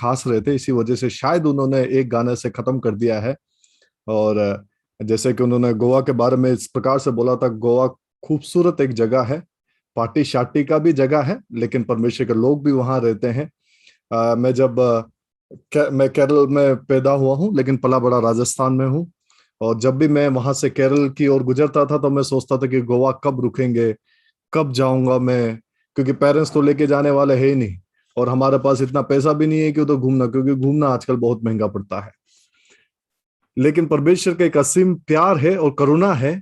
खास रहे थे, इसी वजह से शायद उन्होंने एक गाने से खत्म कर दिया है। और जैसे कि उन्होंने गोवा के बारे में इस प्रकार से बोला था, गोवा खूबसूरत एक जगह है, पार्टी शार्टी का भी जगह है, लेकिन परमेश्वर के लोग भी वहां रहते हैं। मैं केरल में पैदा हुआ हूँ, लेकिन पला बड़ा राजस्थान में हूँ। और जब भी मैं वहां से केरल की ओर गुजरता था तो मैं सोचता था कि गोवा कब रुकेंगे, कब जाऊंगा मैं, क्योंकि पेरेंट्स तो लेके जाने वाले है ही नहीं, और हमारे पास इतना पैसा भी नहीं है कि उधर घूमना, क्योंकि घूमना आजकल बहुत महंगा पड़ता है। लेकिन परमेश्वर का एक असीम प्यार है और करुणा है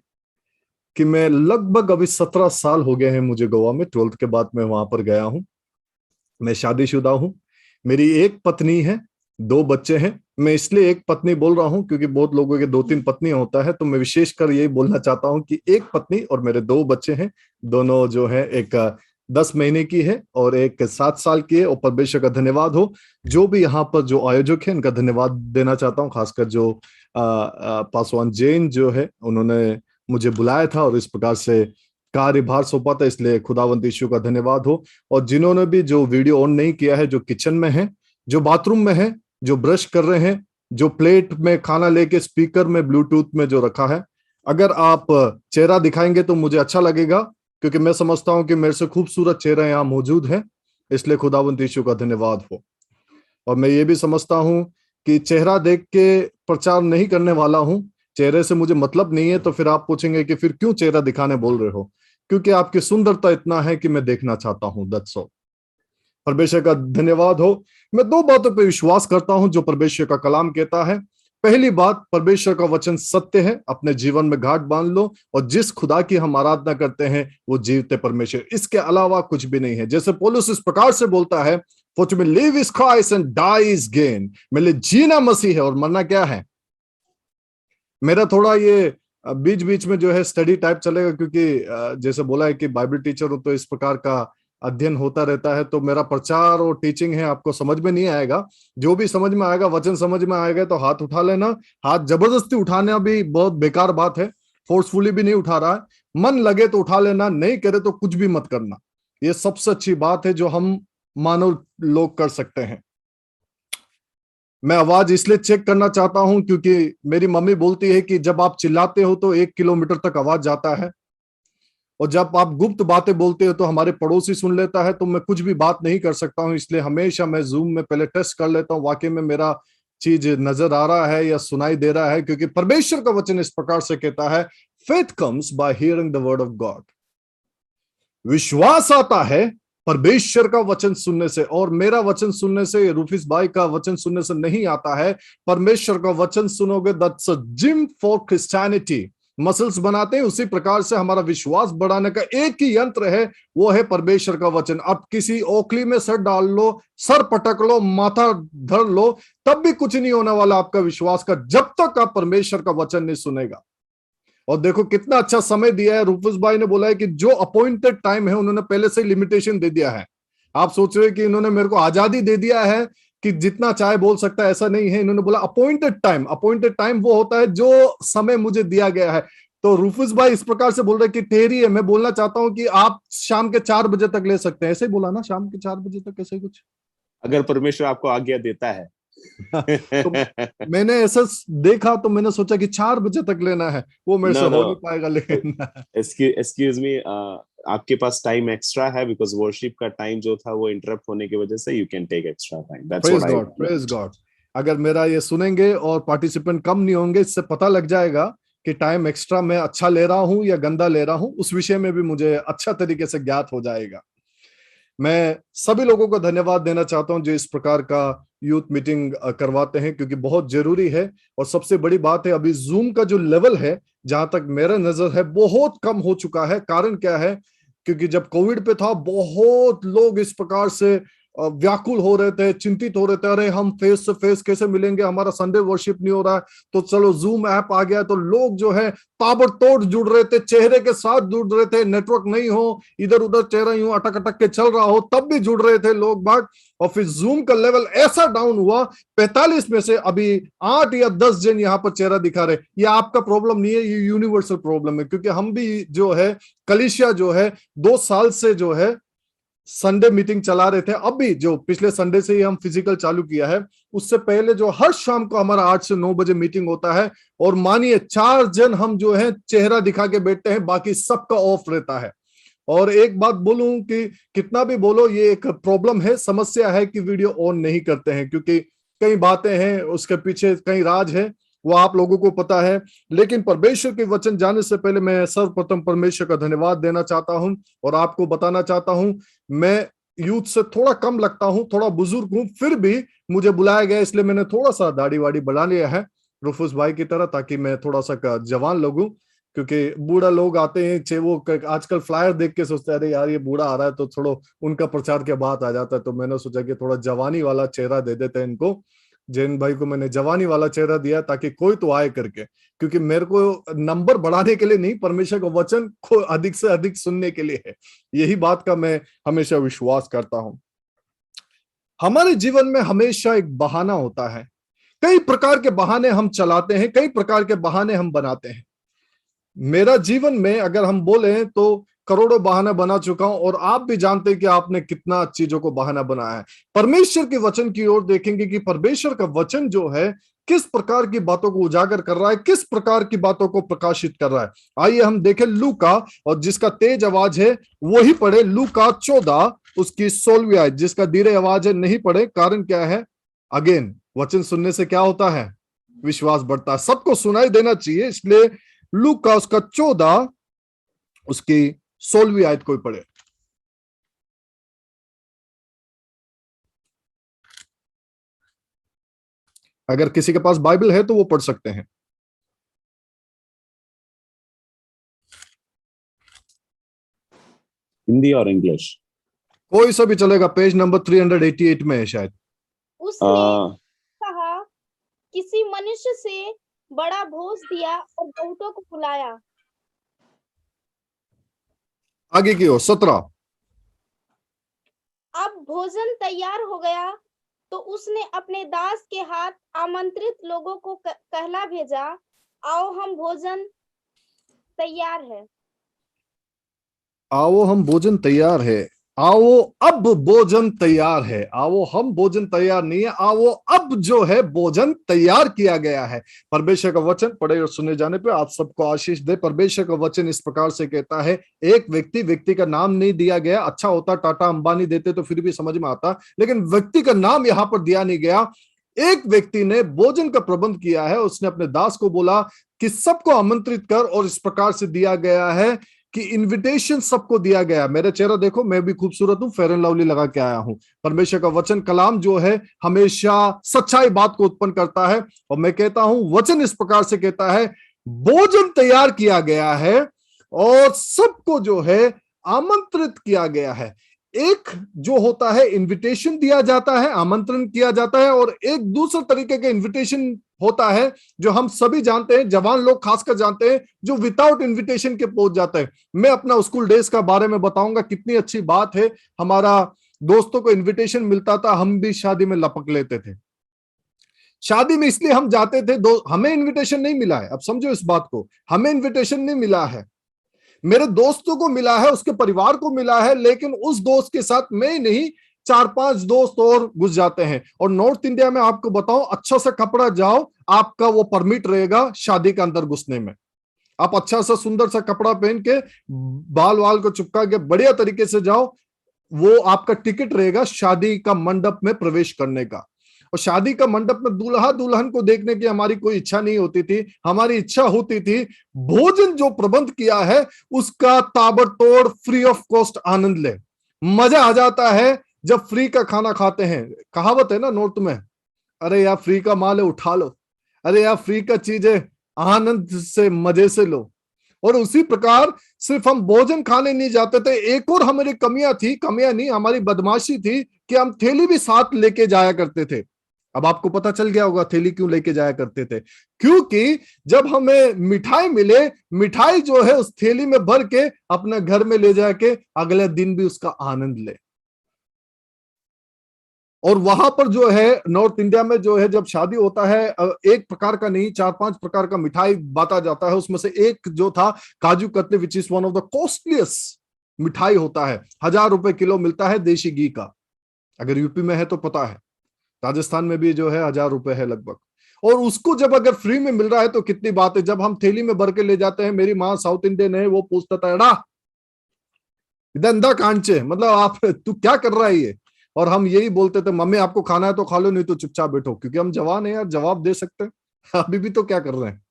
कि मैं लगभग अभी 17 साल हो गए हैं मुझे गोवा में, 12th के बाद मैं वहां पर गया हूँ। मैं शादीशुदा हूँ, मेरी एक पत्नी है, 2 बच्चे हैं। मैं इसलिए एक पत्नी बोल रहा हूँ क्योंकि बहुत लोगों के 2-3 पत्नी होता है, तो मैं विशेषकर यही बोलना चाहता हूँ कि एक पत्नी और मेरे 2 बच्चे हैं। दोनों जो है, एक 10 महीने की है और एक 7 साल की है। और परमेश्वर का धन्यवाद हो, जो भी यहाँ पर जो आयोजक है, इनका धन्यवाद देना चाहता हूँ, खासकर जो पासवान जैन जो है, उन्होंने मुझे बुलाया था और इस प्रकार से कार्यभार सौंपा था, इसलिए खुदावंद यीशु का धन्यवाद हो। और जिन्होंने भी जो वीडियो ऑन नहीं किया है, जो किचन में है, जो बाथरूम में है, जो ब्रश कर रहे हैं, जो प्लेट में खाना लेके स्पीकर में ब्लूटूथ में जो रखा है, अगर आप चेहरा दिखाएंगे तो मुझे अच्छा लगेगा, क्योंकि मैं समझता हूं कि मेरे से खूबसूरत चेहरा यहाँ मौजूद है, इसलिए खुदावंद यीशु का धन्यवाद हो। और मैं ये भी समझता हूं कि चेहरा देख के प्रचार नहीं करने वाला हूं, चेहरे से मुझे मतलब नहीं है। तो फिर आप पूछेंगे कि फिर क्यों चेहरा दिखाने बोल रहे हो? क्योंकि आपकी सुंदरता इतना है कि मैं देखना चाहता हूं, दैट्स ऑल। परमेश्वर का धन्यवाद हो। मैं 2 बातों पर विश्वास करता हूं जो परमेश्वर का कलाम कहता है। पहली बात, परमेश्वर का वचन सत्य है, अपने जीवन में गांठ बांध लो, और जिस खुदा की हम आराधना करते हैं वो जीवते परमेश्वर, इसके अलावा कुछ भी नहीं है। जैसे पौलुस इस प्रकार से बोलता है, for to live is Christ and die is gain. मेरे लिए जीना मसीह है और मरना क्या है। मेरा थोड़ा ये बीच बीच में जो है स्टडी टाइप चलेगा, क्योंकि जैसे बोला है कि बाइबल टीचर हो, तो इस प्रकार का अध्ययन होता रहता है। तो मेरा प्रचार और टीचिंग है, आपको समझ में नहीं आएगा। जो भी समझ में आएगा, वचन समझ में आएगा तो हाथ उठा लेना। हाथ जबरदस्ती उठाना भी बहुत बेकार बात है, फोर्सफुली भी नहीं उठा रहा है। मन लगे तो उठा लेना, नहीं करे तो कुछ भी मत करना। ये सबसे अच्छी बात है जो हम मानव लोग कर सकते हैं। मैं आवाज इसलिए चेक करना चाहता हूं क्योंकि मेरी मम्मी बोलती है कि जब आप चिल्लाते हो तो 1 किलोमीटर तक आवाज जाता है, और जब आप गुप्त बातें बोलते हो तो हमारे पड़ोसी सुन लेता है। तो मैं कुछ भी बात नहीं कर सकता हूं, इसलिए हमेशा मैं जूम में पहले टेस्ट कर लेता हूं, वाकई में मेरा चीज नजर आ रहा है या सुनाई दे रहा है। क्योंकि परमेश्वर का वचन इस प्रकार से कहता है, faith comes by hearing the word of God. विश्वास आता है परमेश्वर का वचन सुनने से, और मेरा वचन सुनने से, रूफिस भाई का वचन सुनने से नहीं आता है। परमेश्वर का वचन सुनोगे, that's a gym for Christianity. Muscles बनाते हैं, उसी प्रकार से हमारा विश्वास बढ़ाने का एक ही यंत्र है, वो है परमेश्वर का वचन। अब किसी ओखली में सर डाल लो, सर पटक लो, माथा धर लो, तब भी कुछ नहीं होने वाला आपका विश्वास का, जब तक आप परमेश्वर का वचन नहीं सुनेगा। और देखो कितना अच्छा समय दिया है। रूफुस भाई ने बोला है कि जो अपॉइंटेड टाइम है उन्होंने पहले से ही लिमिटेशन दे दिया है। आप सोच रहे हैं कि इन्होंने मेरे को आजादी दे दिया है कि जितना चाहे बोल सकता है, ऐसा नहीं है। इन्होंने बोला अपॉइंटेड टाइम। अपॉइंटेड टाइम वो होता है जो समय मुझे दिया गया है। तो रूफुस भाई इस प्रकार से बोल रहे कि टेरी है। मैं बोलना चाहता हूं कि आप शाम के 4 बजे तक ले सकते हैं। ऐसे ही बोला ना, शाम के 4 बजे तक, ऐसे कुछ, अगर परमेश्वर आपको आज्ञा देता है। तो मैंने ऐसा देखा तो मैंने सोचा कि 4 बजे तक लेना है, वो मेरे से हो नहीं पाएगा। लेकिन एक्सक्यूज मी, आपके पास टाइम एक्स्ट्रा है, बिकॉज वर्शिप का टाइम जो था वो इंटरप्ट होने की वजह से you can take extra time. That's praise what I God, praise God. अगर मेरा ये सुनेंगे और पार्टिसिपेंट कम नहीं होंगे, इससे पता लग जाएगा कि टाइम एक्स्ट्रा मैं अच्छा ले रहा हूं या गंदा ले रहा हूं। उस विषय में भी मुझे अच्छा तरीके से ज्ञात हो जाएगा। मैं सभी लोगों को धन्यवाद देना चाहता हूं जो इस प्रकार का यूथ मीटिंग करवाते हैं, क्योंकि बहुत जरूरी है। और सबसे बड़ी बात है, अभी जूम का जो लेवल है, जहां तक मेरा नजर है, बहुत कम हो चुका है। कारण क्या है? क्योंकि जब कोविड पे था, बहुत लोग इस प्रकार से व्याकुल हो रहे थे, चिंतित हो रहे थे, अरे हम फेस से फेस कैसे मिलेंगे, हमारा संडे वर्शिप नहीं हो रहा है। तो चलो जूम ऐप आ गया, तो लोग जो है ताबड़तोड़ जुड़ रहे थे, चेहरे के साथ जुड़ रहे थे। नेटवर्क नहीं हो, इधर उधर चेहरा यूं अटक अटक के चल रहा हो, तब भी जुड़ रहे थे लोग बाग। और फिर जूम का लेवल ऐसा डाउन हुआ, 45 में से अभी 8 या 10 जन यहाँ पर चेहरा दिखा रहे। ये आपका प्रॉब्लम नहीं है, ये यूनिवर्सल प्रॉब्लम है। क्योंकि हम भी जो है, कलिसिया जो है, 2 साल से जो है संडे मीटिंग चला रहे थे। अब भी जो पिछले संडे से ही हम फिजिकल चालू किया है, उससे पहले जो हर शाम को हमारा 8 से 9 बजे मीटिंग होता है, और मानिए 4 जन हम जो है चेहरा दिखा के बैठते हैं, बाकी सबका ऑफ रहता है। और एक बात बोलूं कि कितना भी बोलो, ये एक प्रॉब्लम है, समस्या है कि वीडियो ऑन नहीं करते हैं, क्योंकि कई बातें हैं उसके पीछे, कई राज है, वो आप लोगों को पता है। लेकिन परमेश्वर के वचन जाने से पहले मैं सर्वप्रथम परमेश्वर का धन्यवाद देना चाहता हूं और आपको बताना चाहता हूं, मैं यूथ से थोड़ा कम लगता हूं, थोड़ा बुजुर्ग हूं, फिर भी मुझे बुलाया गया, इसलिए मैंने थोड़ा सा दाढ़ी वाड़ी बढ़ा लिया है रुफुस भाई की तरह, ताकि मैं थोड़ा सा जवान लगूं। क्योंकि बूढ़ा लोग आते हैं चे, वो आजकल फ्लायर देख के सोचते हैं अरे यार ये बूढ़ा आ रहा है, तो थोड़ा उनका प्रचार के बाद आ जाता है। तो मैंने सोचा कि थोड़ा जवानी वाला चेहरा दे देते हैं इनको। जैन भाई को मैंने जवानी वाला चेहरा दिया ताकि कोई तो आए करके, क्योंकि मेरे को नंबर बढ़ाने के लिए नहीं, परमेश्वर का वचन को अधिक से अधिक सुनने के लिए है। यही बात का मैं हमेशा विश्वास करता हूं। हमारे जीवन में हमेशा एक बहाना होता है, कई प्रकार के बहाने हम चलाते हैं, कई प्रकार के बहाने हम बनाते हैं। मेरा जीवन में अगर हम बोले तो करोड़ों बहाना बना चुका हूं, और आप भी जानते हैं कि आपने कितना चीजों को बहाना बनाया है। परमेश्वर के वचन की ओर देखेंगे कि परमेश्वर का वचन जो है किस प्रकार की बातों को उजागर कर रहा है, किस प्रकार की बातों को प्रकाशित कर रहा है। आइए हम देखें लूका, और जिसका तेज आवाज है वही पढ़े, लूका 14 उसकी 16वीं आयत। जिसका धीरे आवाज है नहीं पढ़े, कारण क्या है? अगेन वचन सुनने से क्या होता है? विश्वास बढ़ता है। सबको सुनाई देना चाहिए, इसलिए लूका उसका 14 उसकी 16वीं आयत कोई पढ़े। अगर किसी के पास बाइबल है तो वो पढ़ सकते हैं। हिंदी और इंग्लिश कोई सा भी चलेगा, पेज नंबर 388 में है शायद। उसने कहा, किसी मनुष्य से बड़ा भोज दिया और बहुतों को बुलाया। आगे की ओर 17। अब भोजन तैयार हो गया तो उसने अपने दास के हाथ आमंत्रित लोगों को कहला भेजा, आओ हम भोजन तैयार है। आओ हम भोजन तैयार है, आओ अब भोजन तैयार है। आओ हम भोजन तैयार नहीं है, आओ अब जो है भोजन तैयार किया गया है। परमेश्वर का वचन पढ़े और सुने जाने पे आप सबको आशीष दे। परमेश्वर का वचन इस प्रकार से कहता है, एक व्यक्ति का नाम नहीं दिया गया। अच्छा होता टाटा अंबानी देते तो फिर भी समझ में आता, लेकिन व्यक्ति का नाम यहां पर दिया नहीं गया। एक व्यक्ति ने भोजन का प्रबंध किया है, उसने अपने दास को बोला कि सबको आमंत्रित कर, और इस प्रकार से दिया गया है कि इनविटेशन सबको दिया गया। मेरा चेहरा देखो, मैं भी खूबसूरत हूं, फेयर एंड लवली लगा के आया हूं। परमेश्वर का वचन कलाम जो है हमेशा सच्चाई बात को उत्पन्न करता है, और मैं कहता हूं वचन इस प्रकार से कहता है, भोजन तैयार किया गया है और सबको जो है आमंत्रित किया गया है। एक जो होता है इनविटेशन दिया जाता है, आमंत्रण किया जाता है, और एक दूसरे तरीके का इनविटेशन होता है जो हम सभी जानते हैं, जवान लोग खासकर जानते हैं, जो विदाउट इनविटेशन के पहुंच जाते हैं। मैं अपना स्कूल डेज का बारे में बताऊंगा, कितनी अच्छी बात है। हमारा दोस्तों को इनविटेशन मिलता था, हम भी शादी में लपक लेते थे। शादी में इसलिए हम जाते थे, हमें इनविटेशन नहीं मिला है, अब समझो इस बात को, हमें इनविटेशन नहीं मिला है, मेरे दोस्तों को मिला है, उसके परिवार को मिला है, लेकिन उस दोस्त के साथ मैं नहीं, 4-5 दोस्त और घुस जाते हैं। और नॉर्थ इंडिया में आपको बताऊं, अच्छा सा कपड़ा जाओ, आपका वो परमिट रहेगा शादी के अंदर घुसने में। आप अच्छा सा सुंदर सा कपड़ा पहन के, बाल वाल को चिपका के बढ़िया तरीके से जाओ, वो आपका टिकट रहेगा शादी का मंडप में प्रवेश करने का। और शादी का मंडप में दूल्हा दुल्हन को देखने की हमारी कोई इच्छा नहीं होती थी, हमारी इच्छा होती थी भोजन जो प्रबंध किया है उसका ताबड़तोड़ फ्री ऑफ कॉस्ट आनंद ले। मजा आ जाता है जब फ्री का खाना खाते हैं। कहावत है ना नॉर्थ में, अरे यार फ्री का माल है उठा लो, अरे यार फ्री का चीज है आनंद से मजे से लो। और उसी प्रकार सिर्फ हम भोजन खाने नहीं जाते थे, एक और हमारी कमियां नहीं, हमारी बदमाशी थी कि हम थैली भी साथ लेके जाया करते थे। अब आपको पता चल गया होगा थैली क्यों लेके जाया करते थे, क्योंकि जब हमें मिठाई मिले, मिठाई जो है उस थैली में भर के अपने घर में ले जाके अगले दिन भी उसका आनंद ले। और वहां पर जो है नॉर्थ इंडिया में जो है जब शादी होता है, एक प्रकार का नहीं 4-5 प्रकार का मिठाई बांटा जाता है। उसमें से एक जो था kaju katli, which is one of the costliest मिठाई होता है, 1000 रुपए किलो मिलता है देशी घी का। अगर यूपी में है तो पता है, राजस्थान में भी जो है 1000 रुपए है लगभग। और उसको जब अगर फ्री में मिल रहा है तो कितनी बात है। जब हम थैली में भर के ले जाते हैं, मेरी माँ साउथ इंडियन है, वो पूछता था एडा दंदा कांचे, मतलब आप तू क्या कर रहा है ये। और हम यही बोलते थे, मम्मी आपको खाना है तो खा लो, नहीं तो चुपचाप बैठो, क्योंकि हम जवान है यार, जवाब दे सकते हैं। अभी भी तो क्या कर रहे हैं।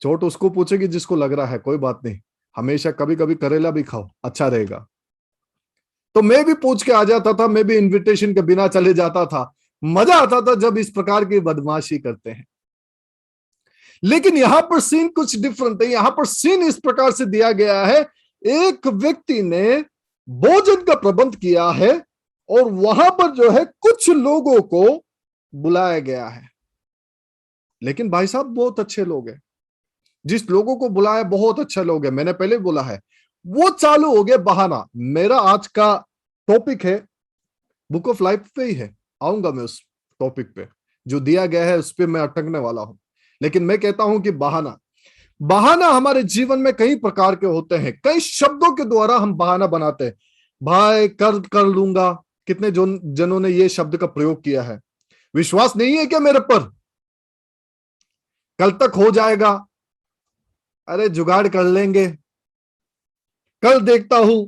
चोट उसको पूछेगी जिसको लग रहा है, कोई बात नहीं, हमेशा कभी कभी करेला भी खाओ, अच्छा रहेगा। तो मैं भी पूछ के आ जाता था, मैं भी इनविटेशन के बिना चले जाता था। मजा आता था जब इस प्रकार की बदमाशी करते हैं। लेकिन यहां पर सीन कुछ डिफरेंट है। यहां पर सीन इस प्रकार से दिया गया है, एक व्यक्ति ने भोजन का प्रबंध किया है और वहां पर जो है कुछ लोगों को बुलाया गया है। लेकिन भाई साहब बहुत अच्छे लोग हैं, जिस लोगों को बुलाया बहुत अच्छे लोग हैं, मैंने पहले बोला है। वो चालू हो गया बहाना। मेरा आज का टॉपिक है बुक ऑफ लाइफ पे ही है, आऊंगा मैं उस टॉपिक पे, जो दिया गया है उस पे मैं अटकने वाला हूं। लेकिन मैं कहता हूं कि बहाना हमारे जीवन में कई प्रकार के होते हैं। कई शब्दों के द्वारा हम बहाना बनाते हैं। भाई कर लूंगा, कितने जनों ने ये शब्द का प्रयोग किया है। विश्वास नहीं है क्या मेरे पर, कल तक हो जाएगा, अरे जुगाड़ कर लेंगे, कल देखता हूं,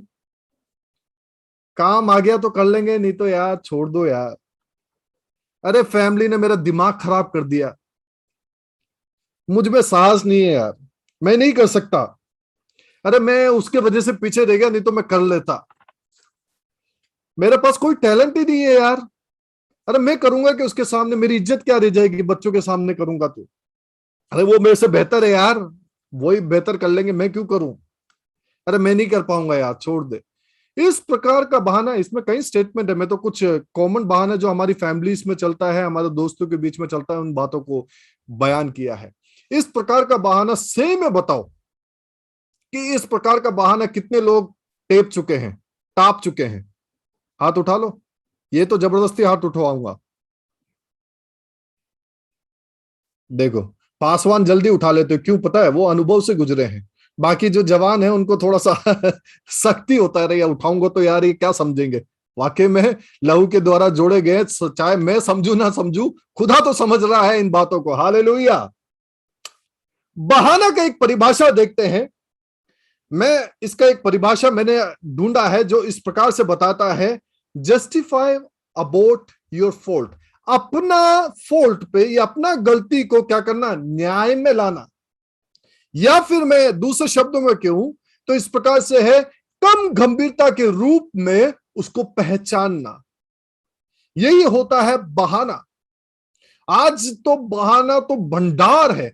काम आ गया तो कर लेंगे, नहीं तो यार छोड़ दो यार, अरे फैमिली ने मेरा दिमाग खराब कर दिया, मुझ में साहस नहीं है यार, मैं नहीं कर सकता, अरे मैं उसके वजह से पीछे रह गया, नहीं तो मैं कर लेता, मेरे पास कोई टैलेंट ही नहीं है यार, अरे मैं करूंगा कि उसके सामने मेरी इज्जत क्या रह जाएगी, बच्चों के सामने करूंगा तो, अरे वो मेरे से बेहतर है यार, वही बेहतर कर लेंगे, मैं क्यों करूं, अरे मैं नहीं कर पाऊंगा यार, छोड़ दे। इस प्रकार का बहाना, इसमें कई स्टेटमेंट है, मैं तो कुछ कॉमन बहाना जो हमारी फैमिलीज में चलता है, हमारे दोस्तों के बीच में चलता है, उन बातों को बयान किया है। इस प्रकार का बहाना सही में बताओ कि इस प्रकार का बहाना कितने लोग टाप चुके हैं। हाथ उठा लो, ये तो जबरदस्ती हाथ उठवाऊंगा। देखो पासवान जल्दी उठा लेते, क्यों पता है, वो अनुभव से गुजरे हैं। बाकी जो जवान है उनको थोड़ा सा सख्ती होता है, यार उठाऊंगा तो यार ये क्या समझेंगे। वाकई में लहू के द्वारा जोड़े गए, चाहे मैं समझू ना समझू, खुदा तो समझ रहा है इन बातों को। हालेलुया। बहाना का एक परिभाषा देखते हैं। मैं इसका एक परिभाषा मैंने ढूंढा है जो इस प्रकार से बताता है, जस्टिफाई अबाउट योर फॉल्ट, अपना फॉल्ट पे या अपना गलती को क्या करना, न्याय में लाना। या फिर मैं दूसरे शब्दों में कहूं तो इस प्रकार से है, कम गंभीरता के रूप में उसको पहचानना। यही होता है बहाना। आज तो बहाना तो भंडार है,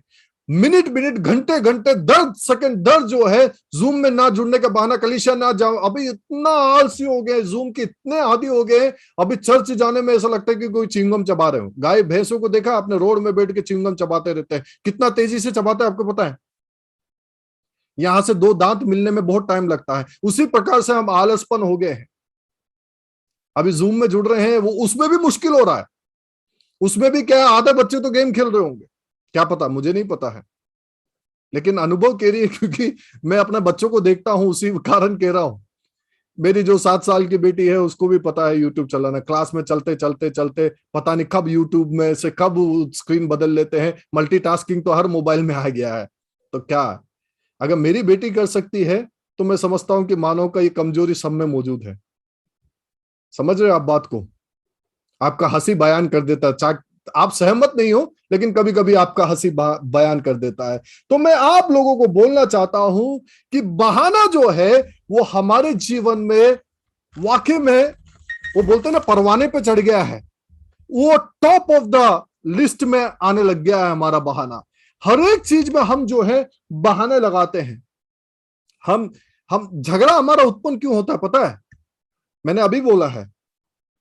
मिनट मिनट घंटे घंटे दर्द सेकंड दर्द जो है, जूम में ना जुड़ने का बहाना, कलीसिया ना जाओ, अभी इतना आलसी हो गए, जूम के इतने आदी हो गए, अभी चर्च जाने में ऐसा लगता है कि कोई चिंगम चबा रहे हो। गाय भैंसों को देखा आपने, रोड में बैठ के चिंगम चबाते रहते हैं, कितना तेजी से चबाते हैं आपको पता है। यहां से दो दांत मिलने में बहुत टाइम लगता है। उसी प्रकार से हम आलसपन हो गए हैं। अभी जूम में जुड़ रहे हैं, वो उसमें भी मुश्किल हो रहा है। उसमें भी क्या, आधे बच्चे तो गेम खेल रहे होंगे, क्या पता, मुझे नहीं पता है, लेकिन अनुभव कह रही है, क्योंकि मैं अपने बच्चों को देखता हूं, उसी कारण कह रहा हूं। मेरी जो 7 साल की बेटी है उसको भी पता है यूट्यूब चलाना। क्लास में चलते चलते चलते पता नहीं कब यूट्यूब में से कब स्क्रीन बदल लेते हैं। मल्टीटास्किंग तो हर मोबाइल में आ गया है। तो क्या अगर मेरी बेटी कर सकती है तो मैं समझता हूं कि मानव का ये कमजोरी सब में मौजूद है। समझ रहे हो आप बात को? आपका हंसी बयान कर देता है, चाहे आप सहमत नहीं हो, लेकिन कभी कभी आपका हंसी बयान कर देता है। तो मैं आप लोगों को बोलना चाहता हूं कि बहाना जो है वो हमारे जीवन में वाकई में, वो बोलते हैं ना, परवाने पे चढ़ गया है, वो टॉप ऑफ द लिस्ट में आने लग गया है हमारा बहाना। हर एक चीज में हम जो है बहाने लगाते हैं। हम झगड़ा हमारा उत्पन्न क्यों होता है पता है? मैंने अभी बोला है,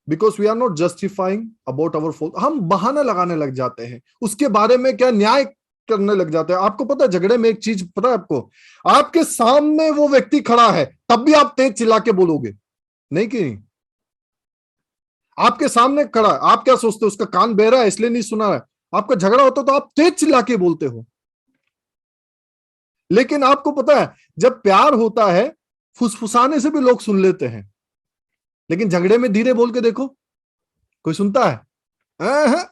because we are not justifying about our fault. हम बहाना लगाने लग जाते हैं, उसके बारे में क्या न्याय करने लग जाते हैं। आपको पता है झगड़े में एक चीज पता है आपको, आपके सामने वो व्यक्ति खड़ा है तब भी आप तेज चिल्ला के बोलोगे, नहीं कि नहीं? आपके सामने खड़ा है, आप क्या सोचते हो उसका कान बहरा है इसलिए नहीं सुना है? आपका झगड़ा होता तो आप तेज चिल्ला के बोलते हो। लेकिन आपको पता है जब प्यार होता है फुसफुसाने से भी लोग सुन लेते हैं, लेकिन झगड़े में धीरे बोल के देखो, कोई सुनता है?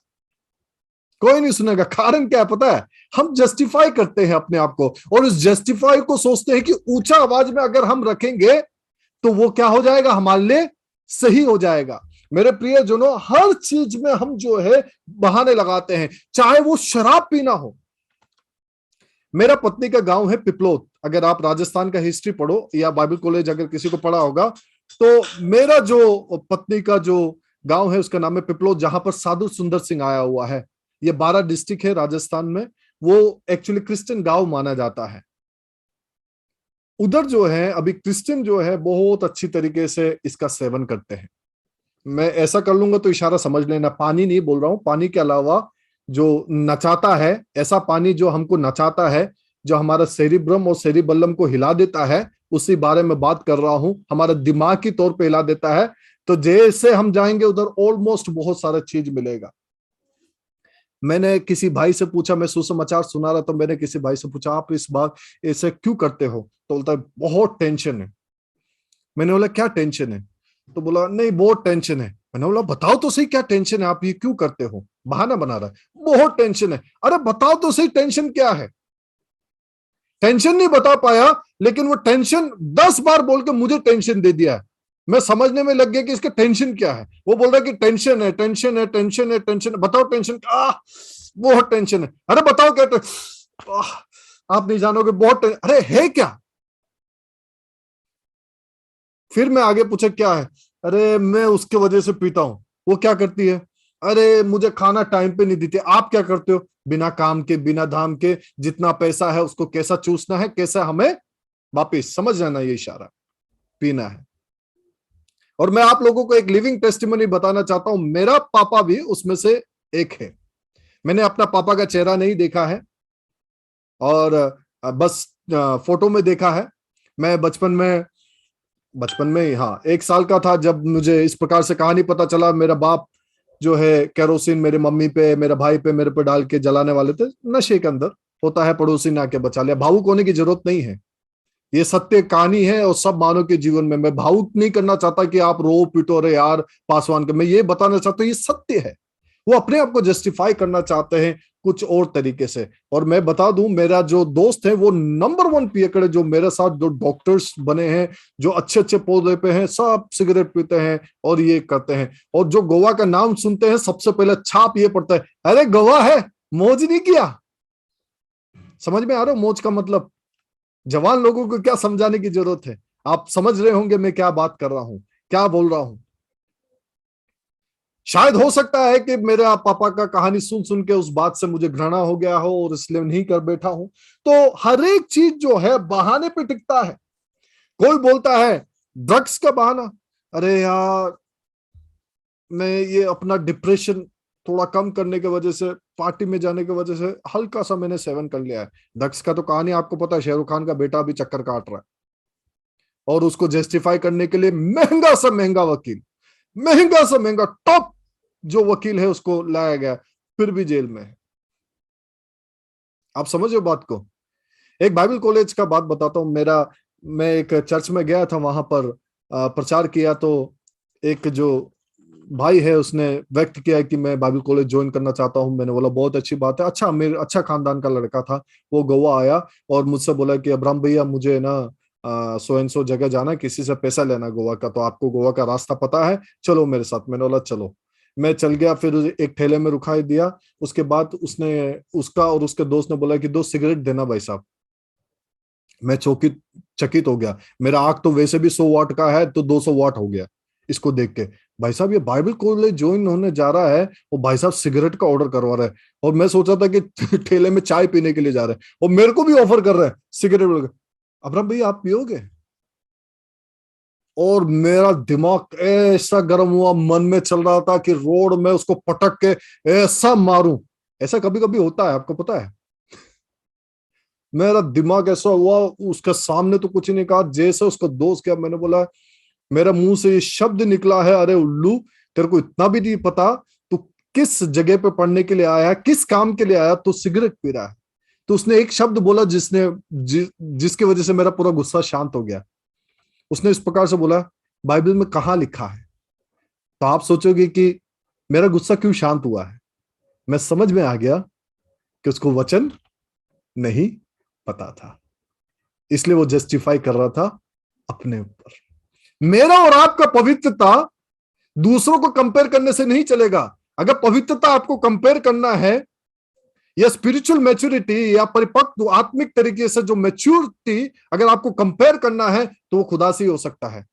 कोई नहीं सुनेगा। कारण क्या है पता है? हम जस्टिफाई करते हैं अपने आप को, और उस जस्टिफाई को सोचते हैं कि ऊंचा आवाज में अगर हम रखेंगे तो वो क्या हो जाएगा, हमारे लिए सही हो जाएगा। मेरे प्रिय जनों, हर चीज में हम जो है बहाने लगाते हैं, चाहे वो शराब पीना हो। मेरा पत्नी का गांव है पिपलोद। अगर आप राजस्थान का हिस्ट्री पढ़ो या बाइबल कॉलेज अगर किसी को पढ़ा होगा, तो मेरा जो पत्नी का जो गांव है उसका नाम है पिपलोद, जहां पर साधु सुंदर सिंह आया हुआ है। ये 12 डिस्ट्रिक्ट है राजस्थान में। वो एक्चुअली क्रिश्चियन गांव माना जाता है। उधर जो है अभी क्रिश्चियन जो है बहुत अच्छी तरीके से इसका सेवन करते हैं। मैं ऐसा कर लूंगा तो इशारा समझ लेना, पानी नहीं बोल रहा हूं, पानी के अलावा जो नचाता है, ऐसा पानी जो हमको नचाता है, जो हमारा सेरिब्रम और सेरिबल्लम को हिला देता है, उसी बारे में बात कर रहा हूं। हमारा दिमाग की तौर पे हिला देता है। तो जैसे हम जाएंगे उधर ऑलमोस्ट बहुत सारा चीज मिलेगा। मैंने किसी भाई से पूछा, मैं सुसमाचार सुना रहा, तो मैंने किसी भाई से पूछा, आप इस बार ऐसे क्यों करते हो? तो बोलता है बहुत टेंशन है। मैंने बोला क्या टेंशन है? तो बोला नहीं बहुत टेंशन है। मैंने बोला बताओ तो सही क्या टेंशन है, आप ये क्यों करते हो? बहाना बना रहा है, बहुत टेंशन है। अरे बताओ तो सही टेंशन क्या है। टेंशन नहीं बता पाया, लेकिन वो टेंशन 10 बार बोल के मुझे टेंशन दे दिया है। मैं समझने में लग गया कि इसका टेंशन क्या है। वो बोल रहा है कि टेंशन है, टेंशन है, टेंशन है, टेंशन है। बताओ टेंशन, बहुत टेंशन है। अरे बताओ क्या आप नहीं जानोगे, बहुत टेंशन। अरे है क्या? फिर मैं आगे पूछा क्या है? अरे मैं उसके वजह से पीता हूं। वो क्या करती है? अरे मुझे खाना टाइम पे नहीं देती। आप क्या करते हो? बिना काम के, बिना धाम के, जितना पैसा है उसको कैसा चूसना है, कैसा हमें वापिस, समझ जाना ये इशारा, पीना है। और मैं आप लोगों को एक लिविंग टेस्टिमनी बताना चाहता हूं। मेरा पापा भी उसमें से एक है। मैंने अपना पापा का चेहरा नहीं देखा है, और बस फोटो में देखा है। मैं बचपन में हाँ 1 साल का था जब मुझे इस प्रकार से कहानी पता चला। मेरा बाप जो है केरोसिन मेरे मम्मी पे, मेरे भाई पे, मेरे पे डाल के जलाने वाले थे। नशे के अंदर होता है, पड़ोसी ने आके बचा लिया। भावुक होने की जरूरत नहीं है, ये सत्य कहानी है, और सब मानव के जीवन में। मैं भावुक नहीं करना चाहता कि आप रो पिटो रे यार पासवान के। मैं ये बताना चाहता हूँ ये सत्य है। वो अपने आप को जस्टिफाई करना चाहते हैं कुछ और तरीके से। और मैं बता दूं, मेरा जो दोस्त है वो नंबर 1 पियकड़ है, जो मेरे साथ जो डॉक्टर्स बने हैं, जो अच्छे अच्छे पौधे पे हैं, सब सिगरेट पीते हैं और ये करते हैं। और जो गोवा का नाम सुनते हैं सबसे पहले छाप ये पड़ता है, अरे गोवा है, मौज नहीं किया। समझ में आ रहा हो मौज का मतलब? जवान लोगों को क्या समझाने की जरूरत है, आप समझ रहे होंगे मैं क्या बात कर रहा हूं, क्या बोल रहा हूं। शायद हो सकता है कि मेरा पापा का कहानी सुन सुन के उस बात से मुझे घृणा हो गया हो और इसलिए नहीं कर बैठा हूं। तो हर एक चीज जो है बहाने पे टिकता है। कोई बोलता है ड्रग्स का बहाना, अरे यार मैं ये अपना डिप्रेशन थोड़ा कम करने की वजह से, पार्टी में जाने की वजह से हल्का सा मैंने सेवन कर लिया है। ड्रग्स का तो कहानी आपको पता है, शाहरुख खान का बेटा भी चक्कर काट रहा है, और उसको जस्टिफाई करने के लिए महंगा से महंगा वकील, महंगा से महंगा टॉप जो वकील है उसको लाया गया, फिर भी जेल में है। आप समझो बात को। एक बाइबल कॉलेज का बात बताता हूं। मैं एक चर्च में गया था, वहां पर प्रचार किया। तो एक जो भाई है उसने व्यक्त किया कि मैं बाइबल कॉलेज ज्वाइन करना चाहता हूं। मैंने बोला बहुत अच्छी बात है। अच्छा, मेरे अच्छा खानदान का लड़का था, वो गोवा आया और मुझसे बोला कि अब्राहम भैया मुझे ना सो एंड सो जगह जाना, किसी से पैसा लेना गोवा का, तो आपको गोवा का रास्ता पता है, चलो मेरे साथ। मैंने बोला चलो। मैं चल गया, फिर एक ठेले में रुका दिया। उसके बाद उसने, उसका और उसके दोस्त ने बोला कि 2 सिगरेट देना भाई साहब। मैं चकित हो गया। मेरा आंख तो वैसे भी 100 वाट का है, तो 200 वाट हो गया इसको देख के। भाई साहब ये बाइबल कॉलेज ज्वाइन होने जा रहा है, वो भाई साहब सिगरेट का ऑर्डर करवा रहा है। और मैं सोचा था कि ठेले में चाय पीने के लिए जा रहे हैं, और मेरे को भी ऑफर कर रहे हैं सिगरेट। अब्राहम भैया आप पियोगे? और मेरा दिमाग ऐसा गर्म हुआ, मन में चल रहा था कि रोड में उसको पटक के ऐसा मारूं। ऐसा कभी कभी होता है, आपको पता है। मेरा दिमाग ऐसा हुआ, उसके सामने तो कुछ नहीं कहा, जैसे उसको दोस्त किया, मैंने बोला, मेरा मुंह से ये शब्द निकला है, अरे उल्लू तेरे को इतना भी नहीं पता तू किस जगह पे पढ़ने के लिए आया है, किस काम के लिए आया, तो सिगरेट पी रहा है। तो उसने एक शब्द बोला जिसकी वजह से मेरा पूरा गुस्सा शांत हो गया। उसने इस प्रकार से बोला, बाइबल में कहां लिखा है? तो आप सोचोगे कि मेरा गुस्सा क्यों शांत हुआ है। मैं समझ में आ गया कि उसको वचन नहीं पता था, इसलिए वो जस्टिफाई कर रहा था अपने ऊपर। मेरा और आपका पवित्रता दूसरों को कंपेयर करने से नहीं चलेगा। अगर पवित्रता आपको कंपेयर करना है, या स्पिरिचुअल मैच्योरिटी या परिपक्व आत्मिक तरीके से जो मैच्योरिटी अगर आपको कंपेयर करना है, तो वो खुदा से ही हो सकता है।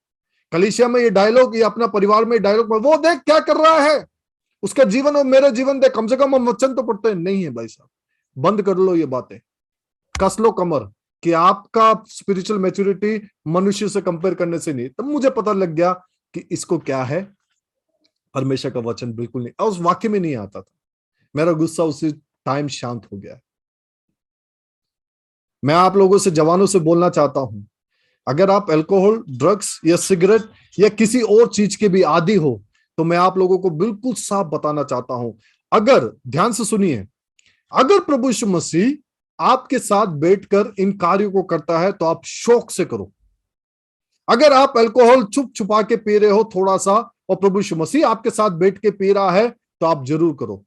कलीसिया में ये डायलॉग, या अपना परिवार में डायलॉग में, वो देख क्या कर रहा है, उसका जीवन और मेरा जीवन देख, कम से कम हम वचन तो पढ़ते हैं। नहीं है भाई साहब, बंद कर लो ये बातें, कस लो कमर कि आपका स्पिरिचुअल मैच्योरिटी मनुष्य से कंपेयर करने से नहीं। तब मुझे पता लग गया कि इसको क्या है, परमेश्वर का वचन बिल्कुल नहीं, और उस वाक्य में नहीं आता था। मेरा गुस्सा उसी टाइम शांत हो गया। मैं आप लोगों से, जवानों से बोलना चाहता हूं, अगर आप अल्कोहल, ड्रग्स या सिगरेट या किसी और चीज के भी आदी हो, तो मैं आप लोगों को बिल्कुल साफ बताना चाहता हूं, अगर, ध्यान से सुनिए, अगर प्रभु यीशु मसीह आपके साथ बैठकर इन कार्यों को करता है तो आप शौक से करो। अगर आप अल्कोहल छुप छुपा के पी रहे हो थोड़ा सा, और प्रभु यीशु मसीह आपके साथ बैठ के पी रहा है, तो आप जरूर करो।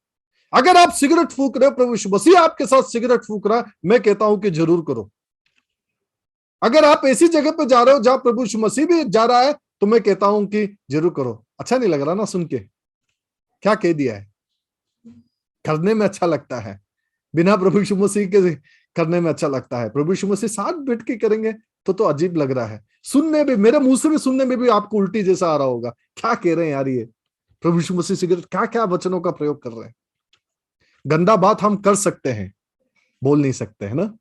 अगर आप सिगरेट फूंक रहे हो, प्रभु यीशु मसीह आपके साथ सिगरेट फूंक रहा है, मैं कहता हूं कि जरूर करो। अगर आप ऐसी जगह पे जा रहे हो जहां प्रभु यीशु मसीह भी जा रहा है, तो मैं कहता हूं कि जरूर करो। अच्छा नहीं लग रहा ना सुन के? क्या कह दिया है? करने में अच्छा लगता है, बिना प्रभु यीशु मसीह के करने में अच्छा लगता है। प्रभु यीशु मसीह साथ बैठ के करेंगे तो अजीब लग रहा है। सुनने में, मेरे मुंह से भी सुनने में भी आपको उल्टी जैसा आ रहा होगा, क्या कह रहे हैं यार ये, प्रभु यीशु मसीह सिगरेट, क्या क्या वचनों का प्रयोग कर रहे हैं। गंदा बात हम कर सकते हैं, बोल नहीं सकते, है ना।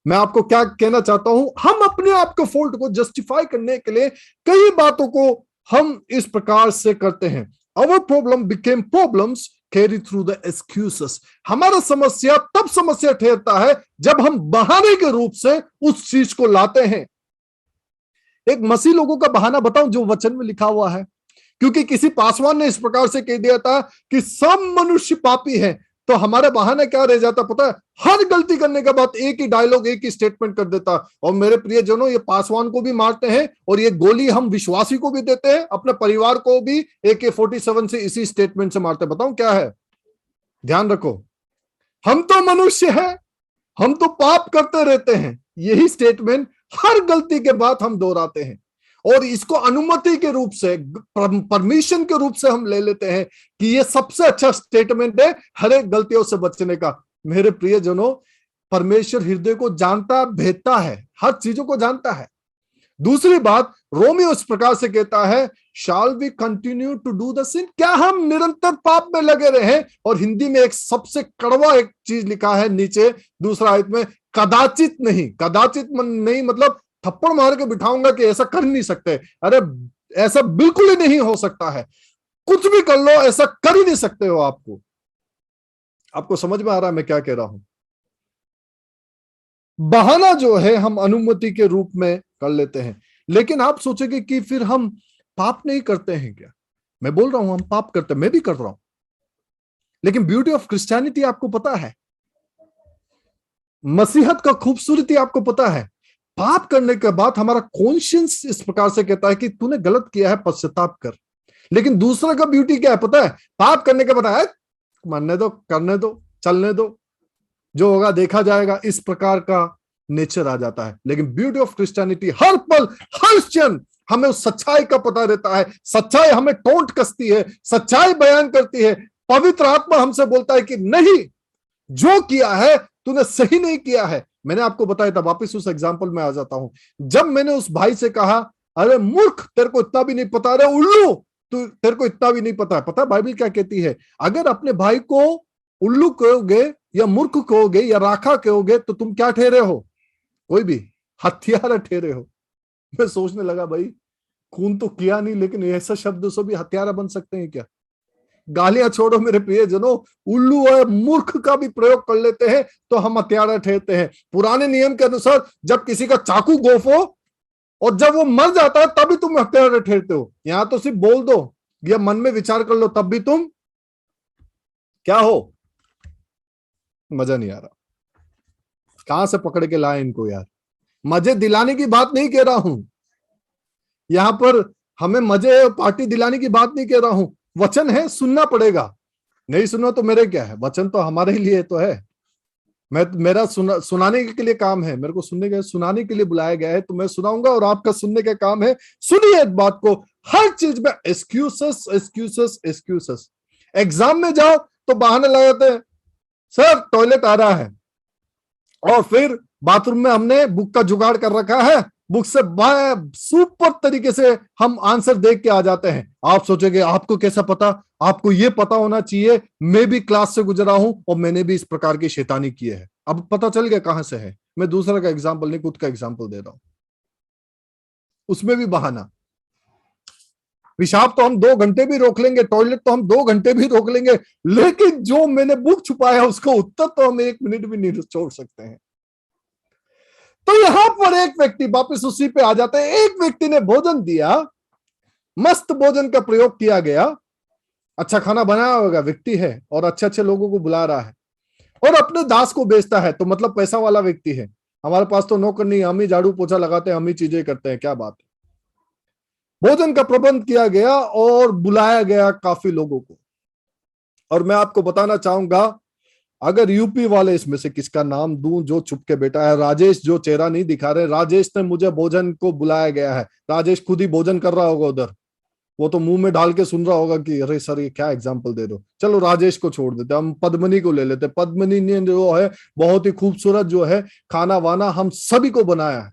मैं आपको क्या कहना चाहता हूं, हम अपने आप के फॉल्ट को जस्टिफाई करने के लिए कई बातों को हम इस प्रकार से करते हैं। Our problem became problems carry through the excuses. हमारा समस्या तब समस्या ठहरता है जब हम बहाने के रूप से उस चीज को लाते हैं। एक मसीह लोगों का बहाना बताऊं जो वचन में लिखा हुआ है, क्योंकि किसी पासवान ने इस प्रकार से कह दिया था कि सब मनुष्य पापी हैं, तो हमारा बहाना क्या रह जाता पता है? हर गलती करने के बाद एक ही डायलॉग, एक ही स्टेटमेंट कर देता। और मेरे प्रियजनों, ये पासवान को भी मारते हैं और ये गोली हम विश्वासी को भी देते हैं, अपने परिवार को भी AK-47 से इसी स्टेटमेंट से मारते। बताऊं क्या है? ध्यान रखो, हम तो मनुष्य हैं, हम तो पाप करते रहते हैं, यही स्टेटमेंट हर गलती के बाद हम दोहराते हैं, और इसको अनुमति के रूप से, परमिशन के रूप से हम ले लेते हैं कि ये सबसे अच्छा स्टेटमेंट है हर एक गलतियों से बचने का। मेरे प्रियजनों, परमेश्वर हृदय को जानता, भेदता है, हर चीजों को जानता है। दूसरी बात, रोमियो इस प्रकार से कहता है, shall we continue to do the sin? क्या हम निरंतर पाप में लगे रहे? और हिंदी में एक सबसे कड़वा एक चीज लिखा है नीचे दूसरा आयत में, कदाचित नहीं। कदाचित नहीं मतलब थप्पड़ मार के बिठाऊंगा कि ऐसा कर नहीं सकते। अरे ऐसा बिल्कुल ही नहीं हो सकता है, कुछ भी कर लो, ऐसा कर ही नहीं सकते हो। आपको समझ में आ रहा है मैं क्या कह रहा हूं? बहाना जो है हम अनुमति के रूप में कर लेते हैं, लेकिन आप सोचेंगे कि फिर हम पाप नहीं करते हैं क्या? मैं बोल रहा हूं हम पाप करते हैं, मैं भी कर रहा हूं, लेकिन ब्यूटी ऑफ क्रिश्चियनिटी आपको पता है, मसीहत का खूबसूरती आपको पता है। पाप करने के बाद हमारा कॉन्शियंस इस प्रकार से कहता है कि तूने गलत किया है, पश्चाताप कर। लेकिन दूसरा का ब्यूटी क्या है पता है? पाप करने के बाद मरने दो, करने दो, चलने दो, जो होगा देखा जाएगा, इस प्रकार का नेचर आ जाता है। लेकिन ब्यूटी ऑफ क्रिश्चियनिटी, हर पल हर क्षण हमें उस सच्चाई का पता रहता है, सच्चाई हमें टोंट कसती है, सच्चाई बयान करती है। पवित्र आत्मा हमसे बोलता है कि नहीं, जो किया है तूने सही नहीं किया है। मैंने आपको बताया था, वापस उस एग्जाम्पल में आ जाता हूं। जब मैंने उस भाई से कहा, अरे मूर्ख, तेरे को इतना भी नहीं पता, अरे उल्लू, तेरे को इतना भी नहीं पता है। पता बाइबल क्या कहती है? अगर अपने भाई को उल्लू कहोगे या मूर्ख कहोगे या राखा कहोगे तो तुम क्या ठहरे हो? कोई भी हत्यारा ठहरे हो। मैं सोचने लगा, भाई खून तो किया नहीं, लेकिन ऐसा शब्द से भी हत्यारा बन सकते हैं क्या? गालियां छोड़ो मेरे प्रियजनों, उल्लू और मूर्ख का भी प्रयोग कर लेते हैं तो हम हत्यारा ठहरते हैं। पुराने नियम के अनुसार जब किसी का चाकू गोफो और जब वो मर जाता है तभी तुम हत्यारा ठहरते हो। यहां तो सिर्फ बोल दो या मन में विचार कर लो, तब भी तुम क्या हो? मजा नहीं आ रहा, कहां से पकड़ के लाए इनको यार? मजे दिलाने की बात नहीं कह रहा हूं, यहाँ पर हमें मजे पार्टी दिलाने की बात नहीं कह रहा हूं, वचन है, सुनना पड़ेगा। नहीं सुनो तो मेरे क्या है, वचन तो हमारे लिए तो है। मेरा सुनाने के लिए काम है, मेरे को सुनाने के लिए बुलाया गया है, तो मैं सुनाऊंगा और आपका सुनने का काम है। सुनिए इस बात को, हर चीज में एक्सक्यूसेस एक्सक्यूसेस एक्सक्यूसेस। एग्जाम में जाओ तो बहाने लगाते हैं, सर टॉयलेट आ रहा है, और फिर बाथरूम में हमने बुक का जुगाड़ कर रखा है, बुक से सुपर तरीके से हम आंसर देख के आ जाते हैं। आप सोचेंगे आपको कैसा पता, आपको यह पता होना चाहिए, मैं भी क्लास से गुजरा हूं और मैंने भी इस प्रकार की शैतानी की है। अब पता चल गया कहां से है। मैं दूसरा का एग्जांपल नहीं, खुद का एग्जांपल दे रहा हूं, उसमें भी बहाना। पेशाब तो हम 2 घंटे भी रोक लेंगे, टॉयलेट तो हम 2 घंटे भी रोक लेंगे, लेकिन जो मैंने बुक छुपाया उसको उत्तर तो हम 1 मिनट भी नहीं छोड़ सकते हैं। तो यहां पर एक व्यक्ति, वापस उसी पे आ जाते हैं, एक व्यक्ति ने भोजन दिया, मस्त भोजन का प्रयोग किया गया, अच्छा खाना बनाया होगा, व्यक्ति है और अच्छे अच्छे लोगों को बुला रहा है और अपने दास को बेचता है, तो मतलब पैसा वाला व्यक्ति है। हमारे पास तो नौकर नहीं, हम ही झाड़ू पोछा लगाते हैं, हम ही चीजें करते हैं, क्या बात है। भोजन का प्रबंध किया गया और बुलाया गया काफी लोगों को। और मैं आपको बताना चाहूंगा, अगर यूपी वाले इसमें से किसका नाम दूं जो चुप के बैठा है, राजेश, जो चेहरा नहीं दिखा रहे, राजेश ने मुझे भोजन को बुलाया गया है। राजेश खुद ही भोजन कर रहा होगा उधर, वो तो मुंह में डाल के सुन रहा होगा कि अरे सर ये क्या एग्जाम्पल दे रहे हो। चलो राजेश को छोड़ देते, हम पद्मनी को ले लेते। पद्मनी ने जो है बहुत ही खूबसूरत जो है खाना वाना हम सभी को बनाया है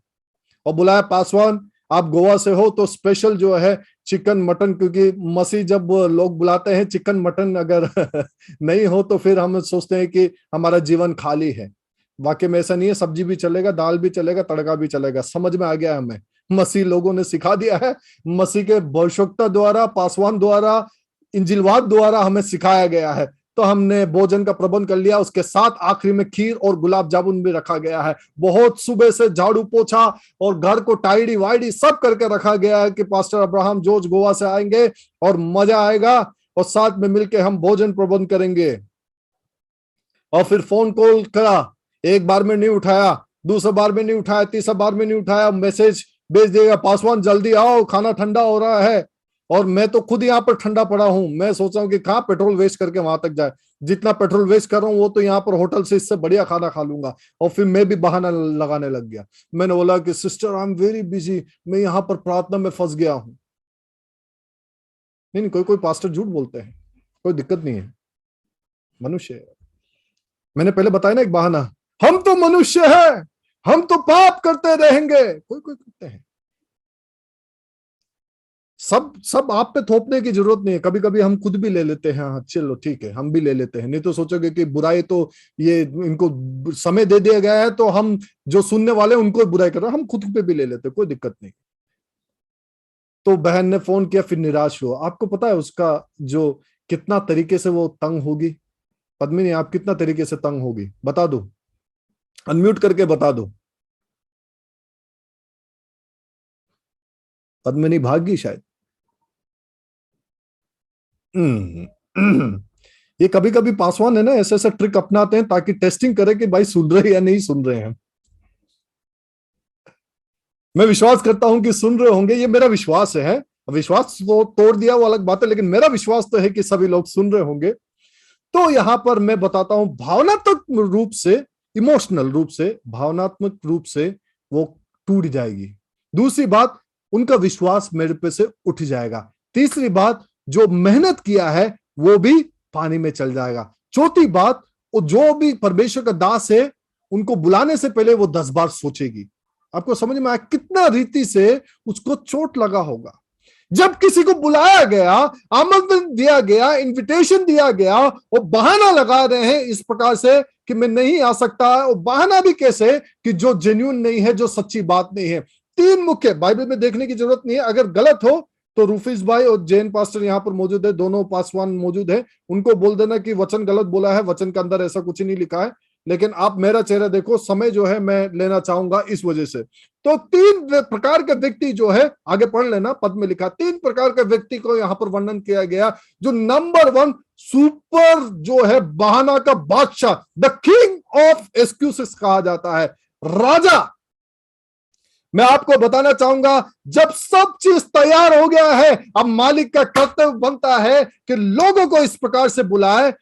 और बुलाया। पासवान आप गोवा से हो तो स्पेशल जो है चिकन मटन, क्योंकि मसीह जब लोग बुलाते हैं चिकन मटन अगर नहीं हो तो फिर हम सोचते हैं कि हमारा जीवन खाली है। वाकई में ऐसा नहीं है, सब्जी भी चलेगा, दाल भी चलेगा, तड़का भी चलेगा। समझ में आ गया हमें, मसीह लोगों ने सिखा दिया है, मसीह के भविष्यवक्ता द्वारा, पासवान द्वारा, इंजिलवाद द्वारा हमें सिखाया गया है। तो हमने भोजन का प्रबंध कर लिया, उसके साथ आखिरी में खीर और गुलाब जामुन भी रखा गया है। बहुत सुबह से झाड़ू पोछा और घर को टाइडी वाइडी सब करके रखा गया है कि पास्टर अब्राहम जॉर्ज गोवा से आएंगे और मजा आएगा और साथ में मिलकर हम भोजन प्रबंध करेंगे। और फिर फोन कॉल करा, एक बार में नहीं उठाया, दूसरा बार में नहीं उठाया, तीसरा बार में नहीं उठाया, मैसेज भेज देगा, पासवान जल्दी आओ खाना ठंडा हो रहा है। और मैं तो खुद यहाँ पर ठंडा पड़ा हूं, मैं सोच रहा हूँ कि कहाँ पेट्रोल वेस्ट करके वहां तक जाए, जितना पेट्रोल वेस्ट कर रहा हूँ वो तो यहाँ पर होटल से इससे बढ़िया खाना खा लूंगा। और फिर मैं भी बहाना लगाने लग गया, मैंने बोला कि sister I am very busy, मैं यहाँ पर प्रार्थना में फंस गया हूँ। नहीं, कोई कोई पास्टर झूठ बोलते हैं, कोई दिक्कत नहीं है, मनुष्य है। मैंने पहले बताया ना एक बहाना, हम तो मनुष्य हैं, हम तो पाप करते रहेंगे, कोई कोई करते हैं। सब आप पे थोपने की जरूरत नहीं है, कभी कभी हम खुद भी ले लेते हैं, हाँ चलो ठीक है हम भी ले लेते हैं। नहीं तो सोचोगे कि बुराई तो ये इनको समय दे दिया गया है तो हम जो सुनने वाले उनको बुराई कर रहे हैं, हम खुद पे भी ले लेते हैं, कोई दिक्कत नहीं। तो बहन ने फोन किया, फिर निराश हुआ। आपको पता है उसका जो कितना तरीके से वो तंग होगी। पद्मिनी आप कितना तरीके से तंग होगी, बता दो, अनम्यूट करके बता दो। पद्मिनी भाग गई शायद। ये कभी कभी पासवान है ना ऐसे ऐसे ट्रिक अपनाते हैं ताकि टेस्टिंग करे कि भाई सुन रहे या नहीं सुन रहे हैं। मैं विश्वास करता हूं कि सुन रहे होंगे, ये मेरा विश्वास है। विश्वास तो तोड़ दिया वो अलग बात है, लेकिन मेरा विश्वास तो है कि सभी लोग सुन रहे होंगे। तो यहां पर मैं बताता हूं, भावनात्मक रूप से, इमोशनल रूप से, भावनात्मक रूप से वो टूट जाएगी। दूसरी बात, उनका विश्वास मेरे पे से उठ जाएगा। तीसरी बात, जो मेहनत किया है वो भी पानी में चल जाएगा। चौथी बात, वो जो भी परमेश्वर का दास है उनको बुलाने से पहले वो 10 बार सोचेगी। आपको समझ में आया कितना रीति से उसको चोट लगा होगा। जब किसी को बुलाया गया, आमंत्रण दिया गया, इनविटेशन दिया गया, वो बहाना लगा रहे हैं इस प्रकार से कि मैं नहीं आ सकता। और बहाना भी कैसे कि जो जेन्युइन नहीं है, जो सच्ची बात नहीं है। 3 मुख्य, बाइबल में देखने की जरूरत नहीं है, अगर गलत हो तो रूफीस भाई और जैन पास्टर यहाँ पर मौजूद है, दोनों पासवान मौजूद है, उनको बोल देना कि वचन गलत बोला है, वचन के अंदर ऐसा कुछ नहीं लिखा है। लेकिन आप मेरा चेहरा देखो, समय जो है मैं लेना चाहूंगा इस वजह से। तो 3 प्रकार के व्यक्ति जो है, आगे पढ़ लेना, पद में लिखा 3 प्रकार के व्यक्ति को यहां पर वर्णन किया गया। जो नंबर 1 सुपर जो है बहाना का बादशाह, द किंग ऑफ एक्सक्यूजेस कहा जाता है, राजा। मैं आपको बताना चाहूंगा, जब सब चीज तैयार हो गया है, अब मालिक का कर्तव्य बनता है कि लोगों को इस प्रकार से बुलाए।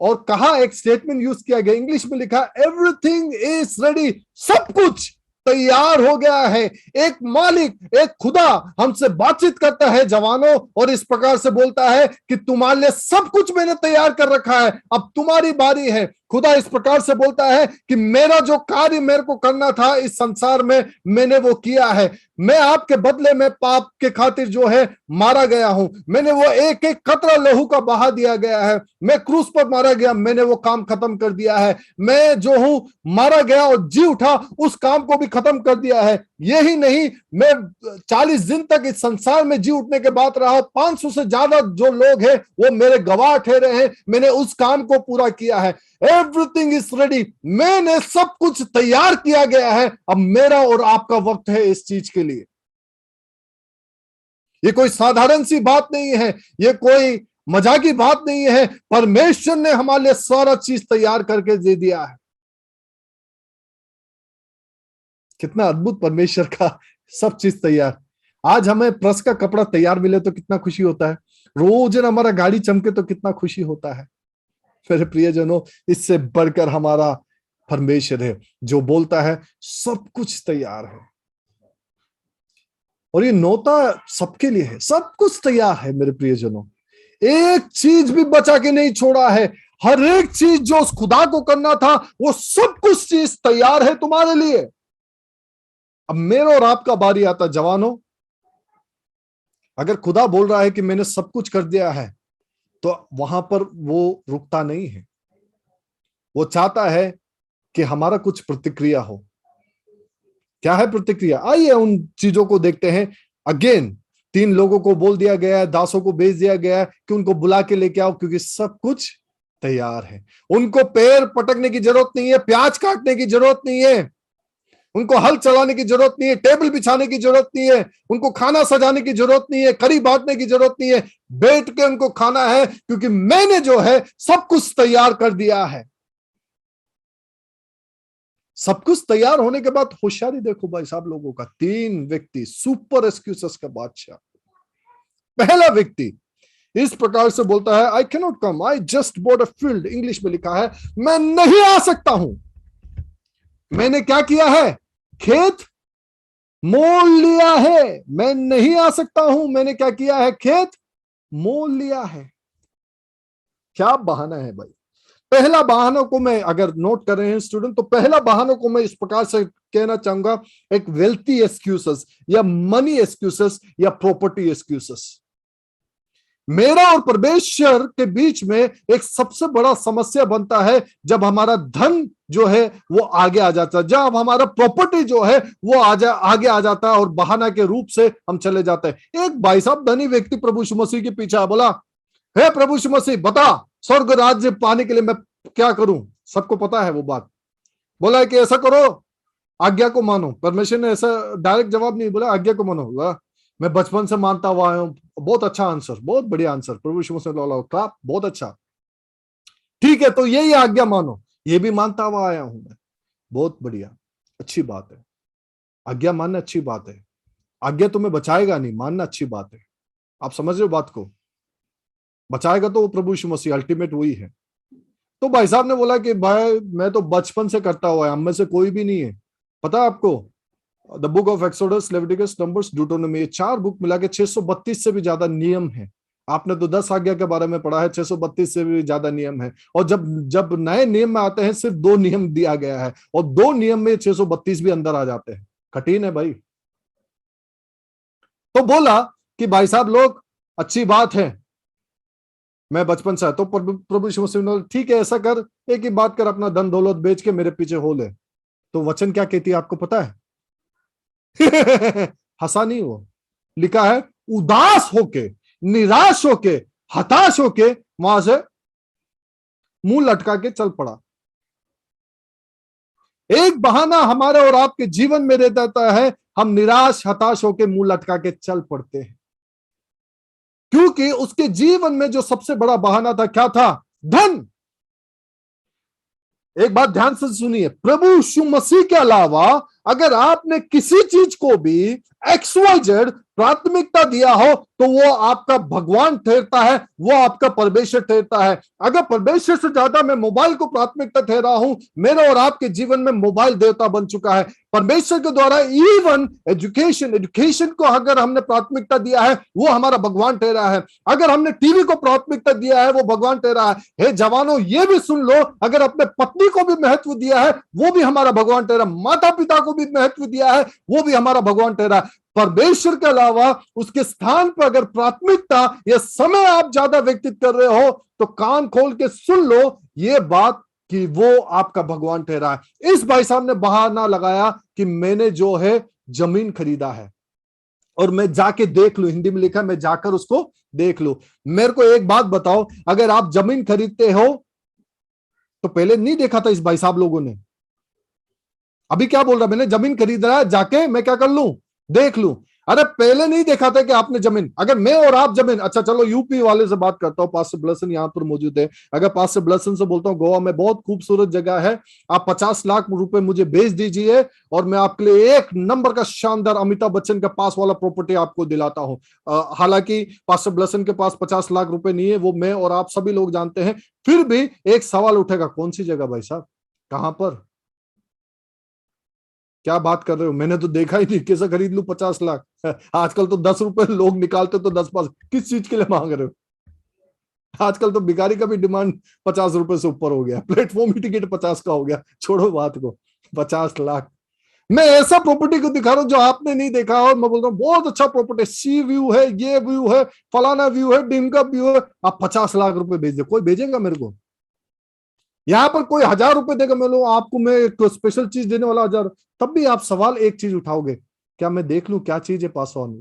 और कहा, एक स्टेटमेंट यूज किया गया, इंग्लिश में लिखा, एवरीथिंग इज रेडी, सब कुछ तैयार हो गया है। एक मालिक, एक खुदा हमसे बातचीत करता है जवानों, और इस प्रकार से बोलता है कि तुम्हारे लिए सब कुछ मैंने तैयार कर रखा है, अब तुम्हारी बारी है। खुदा इस प्रकार से बोलता है कि मेरा जो कार्य मेरे को करना था इस संसार में, मैंने वो किया है। मैं आपके बदले में पाप के खातिर जो है मारा गया हूं, मैंने वो एक एक कतरा लहू का बहा दिया गया है, मैं क्रूस पर मारा गया, मैंने वो काम खत्म कर दिया है। मैं जो हूं मारा गया और जी उठा, उस काम को भी खत्म कर दिया है। यही नहीं, मैं 40 दिन तक इस संसार में जी उठने के बाद रहा, 500 से ज्यादा जो लोग हैं वो मेरे गवाह ठहरे हैं, मैंने उस काम को पूरा किया है। एवरीथिंग इज रेडी, मैंने सब कुछ तैयार किया गया है। अब मेरा और आपका वक्त है इस चीज के लिए। ये कोई साधारण सी बात नहीं है, ये कोई मजाकी बात नहीं है। परमेश्वर ने हमारे लिए सारा चीज तैयार करके दे दिया है। कितना अद्भुत परमेश्वर का सब चीज तैयार। आज हमें प्रेस का कपड़ा तैयार मिले तो कितना खुशी होता है, रोज हमारा गाड़ी चमके तो कितना खुशी होता है। मेरे प्रियजनों, इससे बढ़कर हमारा परमेश्वर है जो बोलता है सब कुछ तैयार है। और ये नौता सबके लिए है, सब कुछ तैयार है मेरे प्रियजनों, एक चीज भी बचा के नहीं छोड़ा है। हर एक चीज जो उस खुदा को करना था, वो सब कुछ चीज तैयार है तुम्हारे लिए। अब मेरा और आपका बारी आता। जवानों, अगर खुदा बोल रहा है कि मैंने सब कुछ कर दिया है, तो वहां पर वो रुकता नहीं है, वो चाहता है कि हमारा कुछ प्रतिक्रिया हो। क्या है प्रतिक्रिया? आइए उन चीजों को देखते हैं। अगेन 3 लोगों को बोल दिया गया है, दासों को भेज दिया गया है कि उनको बुला के लेके आओ, क्योंकि सब कुछ तैयार है। उनको पैर पटकने की जरूरत नहीं है, प्याज काटने की जरूरत नहीं है, उनको हल चलाने की जरूरत नहीं है, टेबल बिछाने की जरूरत नहीं है, उनको खाना सजाने की जरूरत नहीं है, करी बांटने की जरूरत नहीं है। बैठ के उनको खाना है, क्योंकि मैंने जो है सब कुछ तैयार कर दिया है। सब कुछ तैयार होने के बाद होशियारी देखो भाई साहब लोगों का। 3 व्यक्ति, सुपर एक्सक्यूजेस का बादशाह। पहला व्यक्ति इस प्रकार से बोलता है, I can not come, I just bought a field. English में लिखा है, मैं नहीं आ सकता हूं। मैंने क्या किया है? खेत मोल लिया है। मैं नहीं आ सकता हूं, मैंने क्या किया है? खेत मोल लिया है। क्या बहाना है भाई। पहला बहाना को मैं अगर नोट कर रहे हैं स्टूडेंट, तो पहला बहाना को मैं इस प्रकार से कहना चाहूंगा, एक वेल्थी एक्सक्यूजेस या मनी एक्सक्यूजेस या प्रॉपर्टी एक्सक्यूजेस। मेरा और परमेश्वर के बीच में एक सबसे बड़ा समस्या बनता है जब हमारा धन जो है वो आगे आ जाता है, जब हमारा प्रॉपर्टी जो है वो आगे आ जाता है और बहाना के रूप से हम चले जाते हैं। एक भाई साहब धनी व्यक्ति प्रभु यीशु मसीह के पीछे बोला, हे प्रभु यीशु मसीह बता, स्वर्ग राज्य पाने के लिए मैं क्या करूं? सबको पता है वो बात। बोला है कि ऐसा करो, आज्ञा को मानो। परमेश्वर ने ऐसा डायरेक्ट जवाब नहीं बोला, आज्ञा को मानो। मैं बचपन से मानता हुआ हूं। बहुत अच्छा आंसर, बहुत बढ़िया आंसर। प्रभु यीशु मसीह क्लैप, बहुत अच्छा। ठीक है, तो यही आज्ञा मानो। ये भी मानता हुआ आया हूं मैं। बहुत बढ़िया, अच्छी बात है। आज्ञा मानना अच्छी बात है। आज्ञा तुम्हें बचाएगा नहीं, मानना अच्छी बात है। आप समझ रहे हो बात को? बचाएगा तो वो प्रभु यीशु मसीह, अल्टीमेट वही है। तो भाई साहब ने बोला कि भाई मैं तो बचपन से करता हुआ है, हम में से कोई भी नहीं है। पता है आपको, the book of Exodus, Leviticus, Numbers, Deuteronomy, ये 4 बुक मिला के 632 से भी ज्यादा नियम है। आपने तो 10 आज्ञा के बारे में पढ़ा है, 632 से भी ज्यादा नियम है। और जब नए नियम में आते हैं, सिर्फ 2 नियम दिया गया है, और 2 नियम में 632 भी अंदर आ जाते हैं। कठिन है भाई। तो बोला कि भाई साहब लोग, अच्छी बात है, मैं बचपन से। तो प्रभु यीशु मसीह ने, ठीक है ऐसा कर, एक ही बात कर, अपना धन दौलत बेच के मेरे पीछे हो ले। तो वचन क्या कहती है आपको पता है? हंसा नहीं, वो लिखा है, उदास होके, निराश होके, हताश होके वहां से मुंह लटका के चल पड़ा। एक बहाना हमारे और आपके जीवन में रहता है, हम निराश हताश होके मुंह लटका के चल पड़ते हैं, क्योंकि उसके जीवन में जो सबसे बड़ा बहाना था, क्या था? धन। एक बात ध्यान से सुनिए, प्रभु यीशु मसीह के अलावा अगर आपने किसी चीज को भी XYZ प्राथमिकता दिया हो तो वो आपका भगवान ठहरता है, वो आपका परमेश्वर ठहरता है। अगर परमेश्वर से ज्यादा मैं मोबाइल को प्राथमिकता ठहरा हूं, मेरे और आपके जीवन में मोबाइल देवता बन चुका है। परमेश्वर के द्वारा इवन एजुकेशन को अगर हमने प्राथमिकता दिया है, वो हमारा भगवान ठहरा है। अगर हमने टीवी को प्राथमिकता दिया है, वो भगवान ठहरा है। हे जवानों, ये भी सुन लो, अगर अपने पत्नी को भी महत्व दिया है, वो भी हमारा भगवान ठहरा। माता पिता को भी महत्व दिया है, वो भी हमारा भगवान ठहरा। परमेश्वर के अलावा उसके स्थान पर अगर प्राथमिकता या समय आप ज्यादा व्यतीत कर रहे हो, तो कान खोल के सुन लो ये बात कि वो आपका भगवान ठहरा है। इस भाई साहब ने बहाना लगाया कि मैंने जो है जमीन खरीदा है और मैं जाके देख लूं, हिंदी में लिखा मैं जाकर उसको देख लूं। मेरे को एक बात बताओ, अगर आप जमीन खरीदते हो तो पहले नहीं देखा था इस भाई साहब लोगों ने? अभी क्या बोल रहा, मैंने जमीन खरीद रहा है, जाके मैं क्या कर लूं, देख लूं। अरे पहले नहीं देखा था कि आपने जमीन, अगर मैं और आप जमीन, अच्छा चलो यूपी वाले से बात करता हूं, पास्टर ब्लसन यहां पर मौजूद है। अगर पास्टर ब्लसन से बोलता हूं गोवा में बहुत खूबसूरत जगह है, आप 50 लाख रुपए मुझे भेज दीजिए और मैं आपके लिए एक नंबर का शानदार अमिताभ बच्चन का पास वाला प्रॉपर्टी आपको दिलाता हूं। हालांकि पास्टर ब्लसन के पास 50 लाख रुपए नहीं है, वो मैं और आप सभी लोग जानते हैं। फिर भी एक सवाल उठेगा, कौन सी जगह भाई साहब, कहां पर, क्या बात कर रहे हो? मैंने तो देखा ही नहीं, कैसे खरीद लूं 50 लाख? आजकल तो 10 रुपए लोग निकालते तो 10 किस चीज के लिए मांग रहे हो? आजकल तो भिखारी का भी डिमांड 50 रुपए से ऊपर हो गया, प्लेटफॉर्म ही टिकट 50 का हो गया। छोड़ो बात को, 50 लाख। मैं ऐसा प्रॉपर्टी को दिखा रहा हूं जो आपने नहीं देखा, और मैं बोल रहा हूँ बहुत अच्छा प्रॉपर्टी, सी व्यू है, ये व्यू है, फलाना व्यू है, डिम का व्यू है, आप 50 लाख रुपए भेज दे। कोई भेजेगा मेरे को? यहां पर कोई 1000 रुपए देगा, मैं लो आपको मैं एक स्पेशल चीज देने वाला 1000, तब भी आप सवाल एक चीज उठाओगे, क्या मैं देख लूं क्या चीज है पासवान?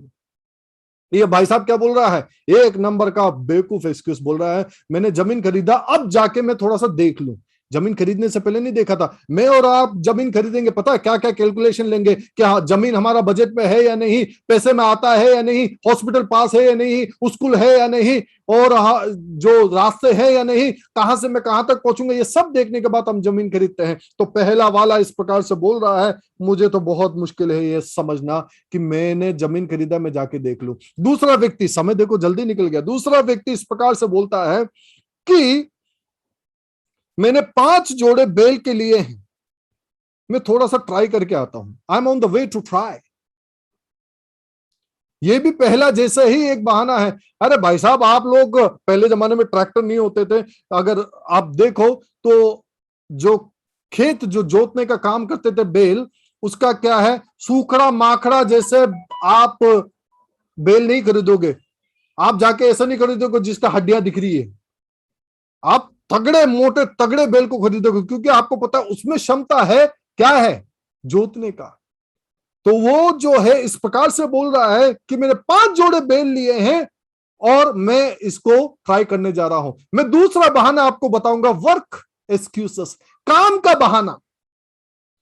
ये भाई साहब क्या बोल रहा है, एक नंबर का बेवकूफ एक्सक्यूज बोल रहा है, मैंने जमीन खरीदा अब जाके मैं थोड़ा सा देख लूं। जमीन खरीदने से पहले नहीं देखा था? मैं और आप जमीन खरीदेंगे, पता है क्या क्या कैलकुलेशन लेंगे, क्या जमीन हमारा बजट में है या नहीं, पैसे में आता है या नहीं, हॉस्पिटल पास है या नहीं, स्कूल है या नहीं, और जो रास्ते हैं या नहीं, कहां से मैं कहां तक पहुंचूंगा, ये सब देखने के बाद हम जमीन खरीदते हैं। तो पहला वाला इस प्रकार से बोल रहा है, मुझे तो बहुत मुश्किल है ये समझना कि मैंने जमीन खरीदा, मैं जाके देख लूं। दूसरा व्यक्ति, समय देखो जल्दी निकल गया, दूसरा व्यक्ति इस प्रकार से बोलता है कि मैंने 5 जोड़े बैल के लिए हैं, मैं थोड़ा सा ट्राई करके आता हूं, I am on the way to try. ये भी पहला जैसा ही एक बहाना है। अरे भाई साहब, आप लोग पहले जमाने में ट्रैक्टर नहीं होते थे, अगर आप देखो तो जो खेत जो जोतने का काम करते थे बैल, उसका क्या है, सूखड़ा माखड़ा जैसे आप बैल नहीं खरीदोगे। आप जाके ऐसा नहीं खरीदोगे जिसका हड्डियां दिख रही है, आप तगड़े मोटे तगड़े बैल को खरीदोगे, क्योंकि आपको पता है उसमें क्षमता है, क्या है, जोतने का। तो वो जो है इस प्रकार से बोल रहा है कि मैंने 5 जोड़े बैल लिए हैं और मैं इसको ट्राई करने जा रहा हूं। मैं दूसरा बहाना आपको बताऊंगा, वर्क एक्सक्यूजेस, काम का बहाना,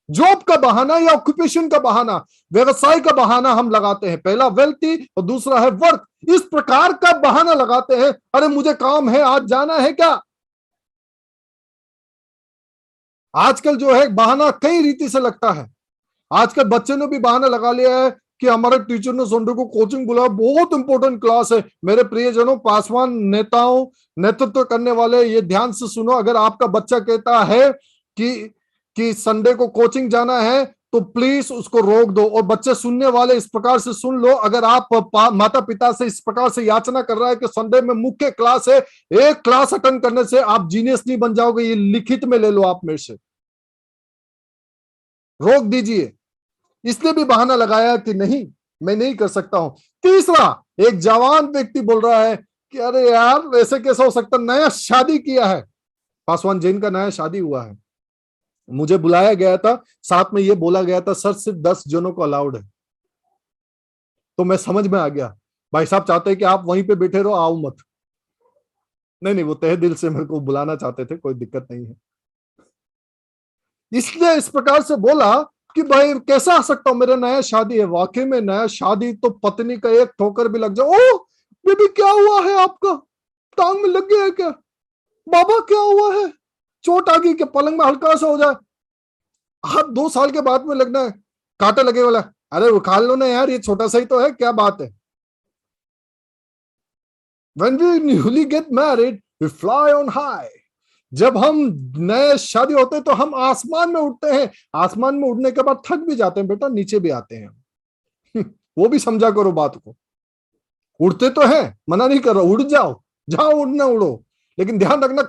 जॉब का बहाना या ऑक्यूपेशन का बहाना, व्यवसाय का बहाना हम लगाते हैं। पहला वेल्थी और दूसरा है वर्क। इस प्रकार का बहाना लगाते हैं, अरे मुझे काम है, आज जाना है क्या। आजकल जो है बहाना कई रीति से लगता है। आजकल बच्चे ने भी बहाना लगा लिया है कि हमारे टीचर ने संडे को कोचिंग बुलाया, बहुत इंपॉर्टेंट क्लास है। मेरे प्रियजनों, पासवान नेताओं, नेतृत्व करने वाले, ये ध्यान से सुनो, अगर आपका बच्चा कहता है कि संडे को कोचिंग जाना है तो प्लीज उसको रोक दो। और बच्चे सुनने वाले इस प्रकार से सुन लो, अगर आप माता पिता से इस प्रकार से याचना कर रहा है कि संडे में मुख्य क्लास है, एक क्लास अटेंड करने से आप जीनियस नहीं बन जाओगे, ये लिखित में ले लो आप मेरे से, रोक दीजिए। इसलिए भी बहाना लगाया कि नहीं, मैं नहीं कर सकता हूं। तीसरा, एक जवान व्यक्ति बोल रहा है कि अरे यार ऐसे कैसा हो सकता, नया शादी किया है, पासवान जैन का नया शादी हुआ है, मुझे बुलाया गया था, साथ में ये बोला गया था सर सिर्फ 10 जनों को अलाउड है। तो मैं समझ में आ गया, भाई साहब चाहते हैं कि आप वहीं पे बैठे रहो, आओ मत। नहीं, वो तहे दिल से मेरे को बुलाना चाहते थे, कोई दिक्कत नहीं है। इसलिए इस प्रकार से बोला कि भाई कैसा आ सकता हूं, मेरा नया शादी है। वाकई में नया शादी तो पत्नी का एक ठोकर भी लग जाए, ओ बेबी क्या हुआ है आपका, टांग में लग गया है क्या, बाबा क्या हुआ है, चोट आ गई क्या, पलंग में हल्का सा हो जाए, हाथ 2 साल के बाद में लगना है, कांटे लगे वाला, अरे उखा लो ना यार, ये छोटा सा ही तो है, क्या बात है। When we newly get married, we fly on high. जब हम नए शादी होते हैं तो हम आसमान में उड़ते हैं। आसमान में उड़ने के बाद थक भी जाते हैं बेटा, नीचे भी आते हैं। वो भी समझा करो बात को। उड़ते तो हैं, मना नहीं कर रहा, उड़ जाओ, जहां उड़ना उड़ो, लेकिन ध्यान रखना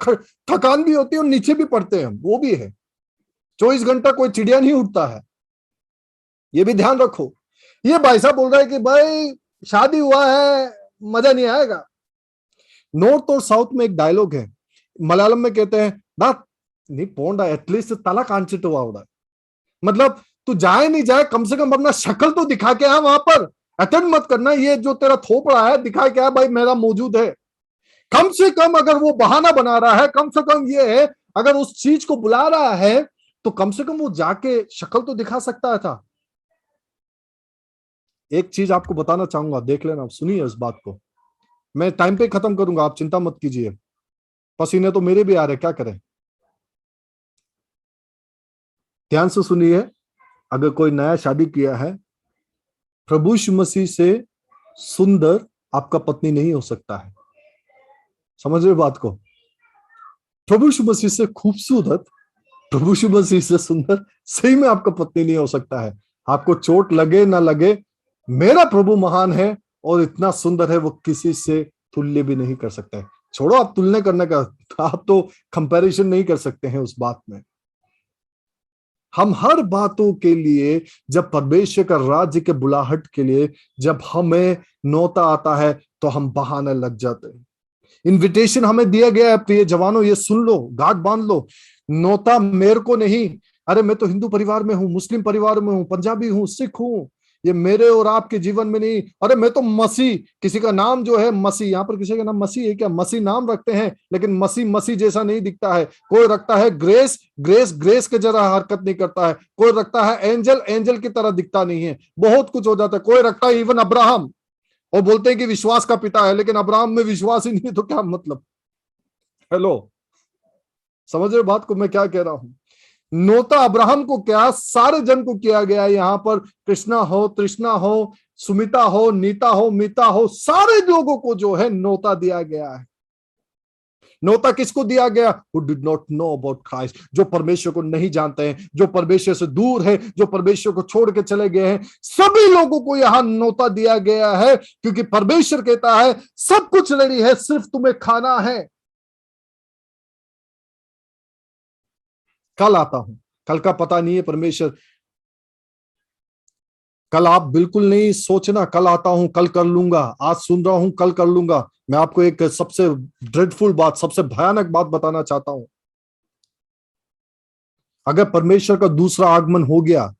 थकान भी होती है और नीचे भी पड़ते हैं, वो भी है। 24 घंटा कोई चिड़िया नहीं उड़ता है, ये भी ध्यान रखो। ये भाई साहब बोल रहा है कि भाई शादी हुआ है, मजा नहीं आएगा। नॉर्थ और साउथ में एक डायलॉग है, मलयालम में कहते हैं ना नहीं पोंडा एटलीस्ट तला कांचिट हुआ, मतलब तू जाए नहीं जाए, कम से कम अपना शक्ल तो दिखा के आ वहां पर। अटेंड मत करना, ये जो तेरा थोपड़ा है दिखा के आ भाई मेरा मौजूद है। कम से कम अगर वो बहाना बना रहा है, कम से कम ये है अगर उस चीज को बुला रहा है तो कम से कम वो जाके शक्ल तो दिखा सकता था। एक चीज आपको बताना चाहूंगा, देख लेना, सुनिए इस बात को। मैं टाइम पे खत्म करूंगा, आप चिंता मत कीजिए। पसीने तो मेरे भी आ रहे, क्या करें। ध्यान से सुनिए, अगर कोई नया शादी किया है, प्रभु यीशु मसीह से सुंदर आपका पत्नी नहीं हो सकता है। समझ रहे बात को? प्रभु यीशु मसीह से खूबसूरत, प्रभु यीशु मसीह से सुंदर सही में आपका पत्नी नहीं हो सकता है। आपको चोट लगे ना लगे, मेरा प्रभु महान है और इतना सुंदर है, वो किसी से तुल्य भी नहीं कर सकता है। छोड़ो आप तुलना करने का, आप तो कंपैरिजन नहीं कर सकते हैं उस बात में। हम हर बातों के लिए, जब परमेश्वर का राज्य के बुलाहट के लिए जब हमें नौता आता है तो हम बहाने लग जाते हैं। इनविटेशन हमें दिया गया है, प्रिय जवानों, ये सुन लो, गांठ बांध लो। नौता मेरे को नहीं, अरे मैं तो हिंदू परिवार में हूं, मुस्लिम परिवार में हूं, पंजाबी हूं, सिख हूं, ये मेरे और आपके जीवन में नहीं। अरे मैं तो मसीह, किसी का नाम जो है मसीह, यहां पर किसी का नाम मसीह है क्या? मसीह नाम रखते हैं, लेकिन मसीह मसीह जैसा नहीं दिखता है। कोई रखता है ग्रेस, ग्रेस ग्रेस के जरा हरकत नहीं करता है। कोई रखता है एंजल, एंजल की तरह दिखता नहीं है। बहुत कुछ हो जाता है। कोई रखता है इवन अब्राहम, और बोलते हैं कि विश्वास का पिता है, लेकिन अब्राहम में विश्वास ही नहीं, तो क्या मतलब। हेलो, समझ रहे बात को मैं क्या कह रहा हूं? नौता अब्राहम को क्या, सारे जन को किया गया। यहां पर कृष्णा हो, तृष्णा हो, सुमिता हो, नीता हो, मीता हो, सारे लोगों को जो है नौता दिया गया है। नौता किसको दिया गया? Who did not know about Christ, जो परमेश्वर को नहीं जानते हैं, जो परमेश्वर से दूर है, जो परमेश्वर को छोड़ के चले गए हैं, सभी लोगों को यहां नौता दिया गया है। क्योंकि परमेश्वर कहता है सब कुछ रेडी है, सिर्फ तुम्हें खाना है। कल आता हूं, कल का पता नहीं है परमेश्वर, कल आप बिल्कुल नहीं सोचना कल आता हूं, कल कर लूंगा, आज सुन रहा हूं, कल कर लूंगा। मैं आपको एक सबसे ड्रेडफुल बात, सबसे भयानक बात बताना चाहता हूं। अगर परमेश्वर का दूसरा आगमन हो गया,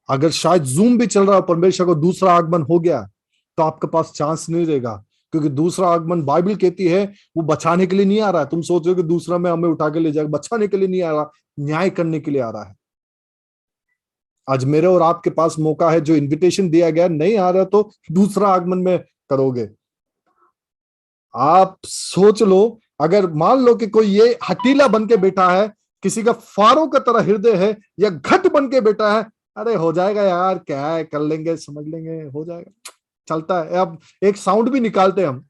अगर शायद जूम भी चल रहा है, परमेश्वर का दूसरा आगमन हो गया, तो आपके पास चांस नहीं रहेगा। क्योंकि दूसरा आगमन बाइबल कहती है वो बचाने के लिए नहीं आ रहा है। तुम सोच रहे हो कि दूसरा में हमें उठा के ले जाएगा, बचाने के लिए नहीं आ रहा, न्याय करने के लिए आ रहा है। आज मेरे और आपके पास मौका है, जो इनविटेशन दिया गया, नहीं आ रहा तो दूसरा आगमन में करोगे। आप सोच लो, अगर मान लो कि कोई ये हटीला बन के बैठा है, किसी का फारों का तरह हृदय है, या घट बन के बैठा है, अरे हो जाएगा यार, क्या है, कर लेंगे, समझ लेंगे, हो जाएगा, चलता है। अब एक साउंड भी निकालते हैं हम,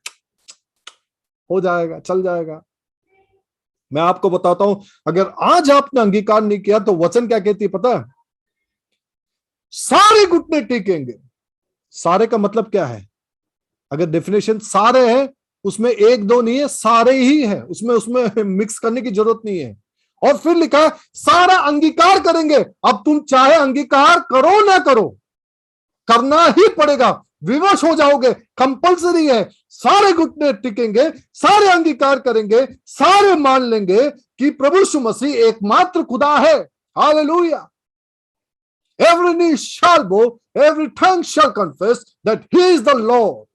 हो जाएगा, चल जाएगा। मैं आपको बताता हूं, अगर आज आपने अंगीकार नहीं किया तो वचन क्या कहती है पता है? सारे घुटने टेकेंगे। सारे का मतलब क्या है? अगर डेफिनेशन सारे है, उसमें एक दो नहीं है, सारे ही है, उसमें मिक्स करने की जरूरत नहीं है। और फिर लिखा है सारा अंगीकार करेंगे। अब तुम चाहे अंगीकार करो ना करो, करना ही पड़ेगा, विवश हो जाओगे, कंपल्सरी है। सारे घुटने टिकेंगे, सारे अंगीकार करेंगे, सारे मान लेंगे कि प्रभु यीशु मसीह एकमात्र खुदा है। Hallelujah. Every knee shall bow, every tongue shall confess that he is the Lord.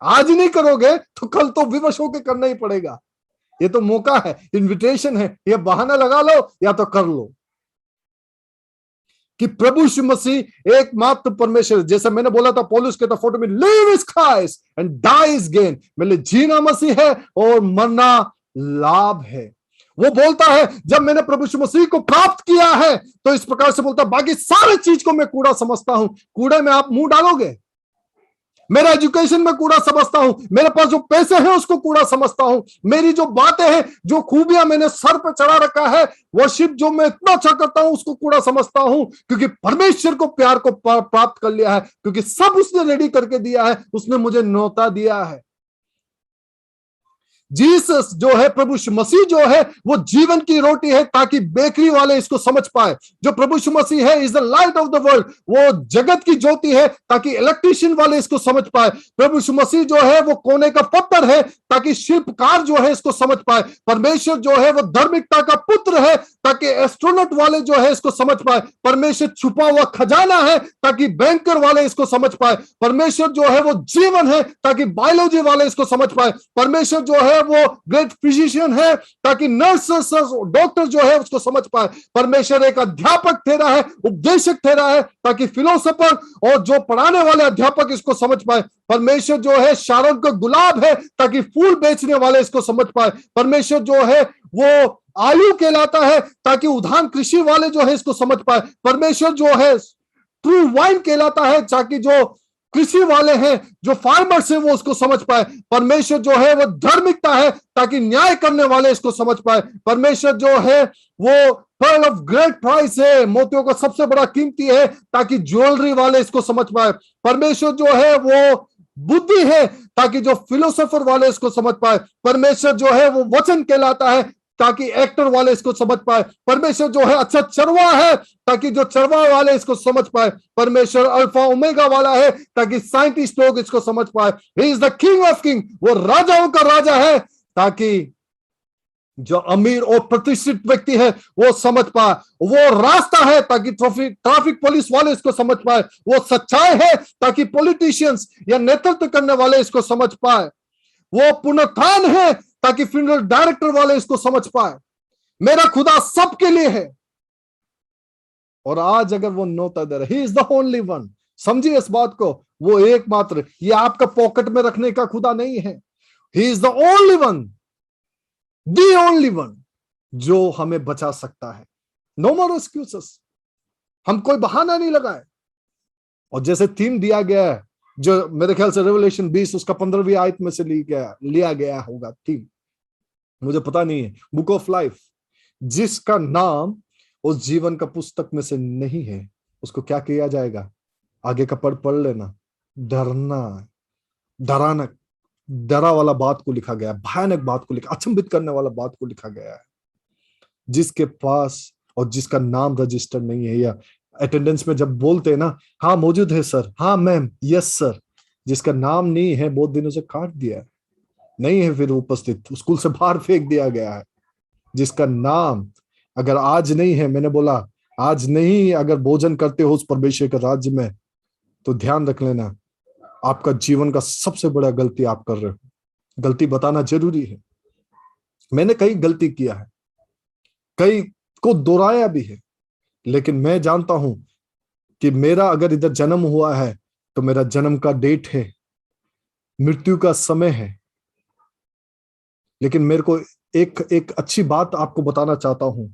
आज नहीं करोगे तो कल तो विवश होकर करना ही पड़ेगा। ये तो मौका है, इनविटेशन है, ये बहाना लगा लो या तो कर लो कि प्रभु यीशु मसीह एकमात्र परमेश्वर। जैसे मैंने बोला था, पौलुस कहता 40 में, live is Christ and die is gain. मेरे लिए जीना मसीह है और मरना लाभ है। वो बोलता है जब मैंने प्रभु यीशु मसीह को प्राप्त किया है तो इस प्रकार से बोलता है, बाकी सारे चीज को मैं कूड़ा समझता हूं। कूड़े में आप मुंह डालोगे? मेरा एजुकेशन में कूड़ा समझता हूं, मेरे पास जो पैसे हैं उसको कूड़ा समझता हूं, मेरी जो बातें हैं, जो खूबियां मैंने सर पे चढ़ा रखा है, वर्शिप जो मैं इतना अच्छा करता हूं उसको कूड़ा समझता हूं, क्योंकि परमेश्वर को प्यार को प्राप्त कर लिया है, क्योंकि सब उसने रेडी करके दिया है, उसने मुझे न्योता दिया है। जीसस जो है, प्रभु यीशु मसीह जो है, वो जीवन की रोटी है, ताकि बेकरी वाले इसको समझ पाए। जो प्रभु यीशु मसीह है, is the light of the world, वो जगत की ज्योति है, ताकि इलेक्ट्रिशियन वाले इसको समझ पाए। प्रभु यीशु मसीह जो है, वो कोने का पत्थर है, ताकि शिल्पकार जो है इसको समझ पाए। परमेश्वर जो है, वो धार्मिकता का पुत्र है, ताकि एस्ट्रोनॉट वाले जो है इसको समझ पाए। परमेश्वर छुपा हुआ खजाना है, ताकि बैंकर वाले इसको समझ पाए। परमेश्वर जो है, वो जीवन है, ताकि बायोलॉजी वाले इसको समझ पाए। परमेश्वर जो है, वो ग्रेट फिजिशियन है, ताकि नर्सेस डॉक्टर जो है उसको समझ पाए। परमेश्वर एक अध्यापक ठहरा है, उपदेशक ठहरा है, ताकि फिलोसोफर और जो पढ़ाने वाले अध्यापक इसको समझ पाए। परमेश्वर जो है शारोन का गुलाब है, ताकि फूल बेचने वाले इसको समझ पाए। परमेश्वर जो है वो आलू कहलाता है, ताकि उद्यान कृषि वाले जो है इसको समझ पाए। परमेश्वर जो है ट्रू वाइन कहलाता है, ताकि जो कृषि वाले हैं, जो फार्मर्स हैं, वो उसको समझ पाए। परमेश्वर जो है वो धार्मिकता है, ताकि न्याय करने वाले इसको समझ पाए। परमेश्वर जो है वो पर्ल ऑफ ग्रेट प्राइस है, मोतियों का सबसे बड़ा कीमती है, ताकि ज्वेलरी वाले इसको समझ पाए। परमेश्वर जो है वो बुद्धि है, ताकि जो फिलोसोफर वाले इसको समझ पाए। परमेश्वर जो है वो वचन कहलाता है, ताकि एक्टर वाले इसको समझ पाए। परमेश्वर जो है अच्छा चरवा है, ताकि जो चरवा वाले इसको समझ पाए। परमेश्वर अल्फा ओमेगा वाला है, ताकि साइंटिस्ट लोग इसको समझ पाए। He is the king of king, वो राजाओं का राजा है, ताकि जो अमीर और प्रतिष्ठित व्यक्ति है वो समझ पाए। वो रास्ता है, ताकि ट्रैफिक पुलिस वाले इसको समझ पाए। वो सच्चाई है, ताकि पॉलिटिशियंस या नेतृत्व करने वाले इसको समझ पाए। वो पुनरुत्थान है, ताकि फ्यूनरल डायरेक्टर वाले इसको समझ पाए। मेरा खुदा सबके लिए है, और आज अगर वो न्योता दे रहा है, he is the only one. समझिए इस बात को, वो एकमात्र, ये आपका पॉकेट में रखने का खुदा नहीं है। He is the only one, the only one, जो हमें बचा सकता है। नो मोर एक्सक्यूजेस, हम कोई बहाना नहीं लगाए। और जैसे थीम दिया गया है, जो मेरे ख्याल से रेवलेशन 20 उसका 15वीं आयत में से लिया गया होगा थीम, मुझे पता नहीं है। बुक ऑफ लाइफ, जिसका नाम उस जीवन का पुस्तक में से नहीं है, उसको क्या किया जाएगा? आगे का पढ़ लेना। डराना, डरा वाला बात को लिखा गया, भयानक बात को लिखा, अचंभित करने वाला बात को लिखा गया है। जिसके पास और जिसका नाम रजिस्टर नहीं है, या अटेंडेंस में जब बोलते हैं ना, हाँ मौजूद है सर, हाँ मैम, यस सर, जिसका नाम नहीं है, बहुत दिनों से काट दिया नहीं है, फिर उपस्थित, स्कूल से बाहर फेंक दिया गया है। जिसका नाम अगर आज नहीं है, मैंने बोला आज नहीं, अगर भोजन करते हो उस परमेश्वर के राज्य में, तो ध्यान रख लेना, आपका जीवन का सबसे बड़ा गलती आप कर रहे हो। गलती बताना जरूरी है। मैंने कई गलती किया है, कई को दोहराया भी है, लेकिन मैं जानता हूं कि मेरा अगर इधर जन्म हुआ है तो मेरा जन्म का डेट है, मृत्यु का समय है। लेकिन मेरे को एक अच्छी बात आपको बताना चाहता हूं,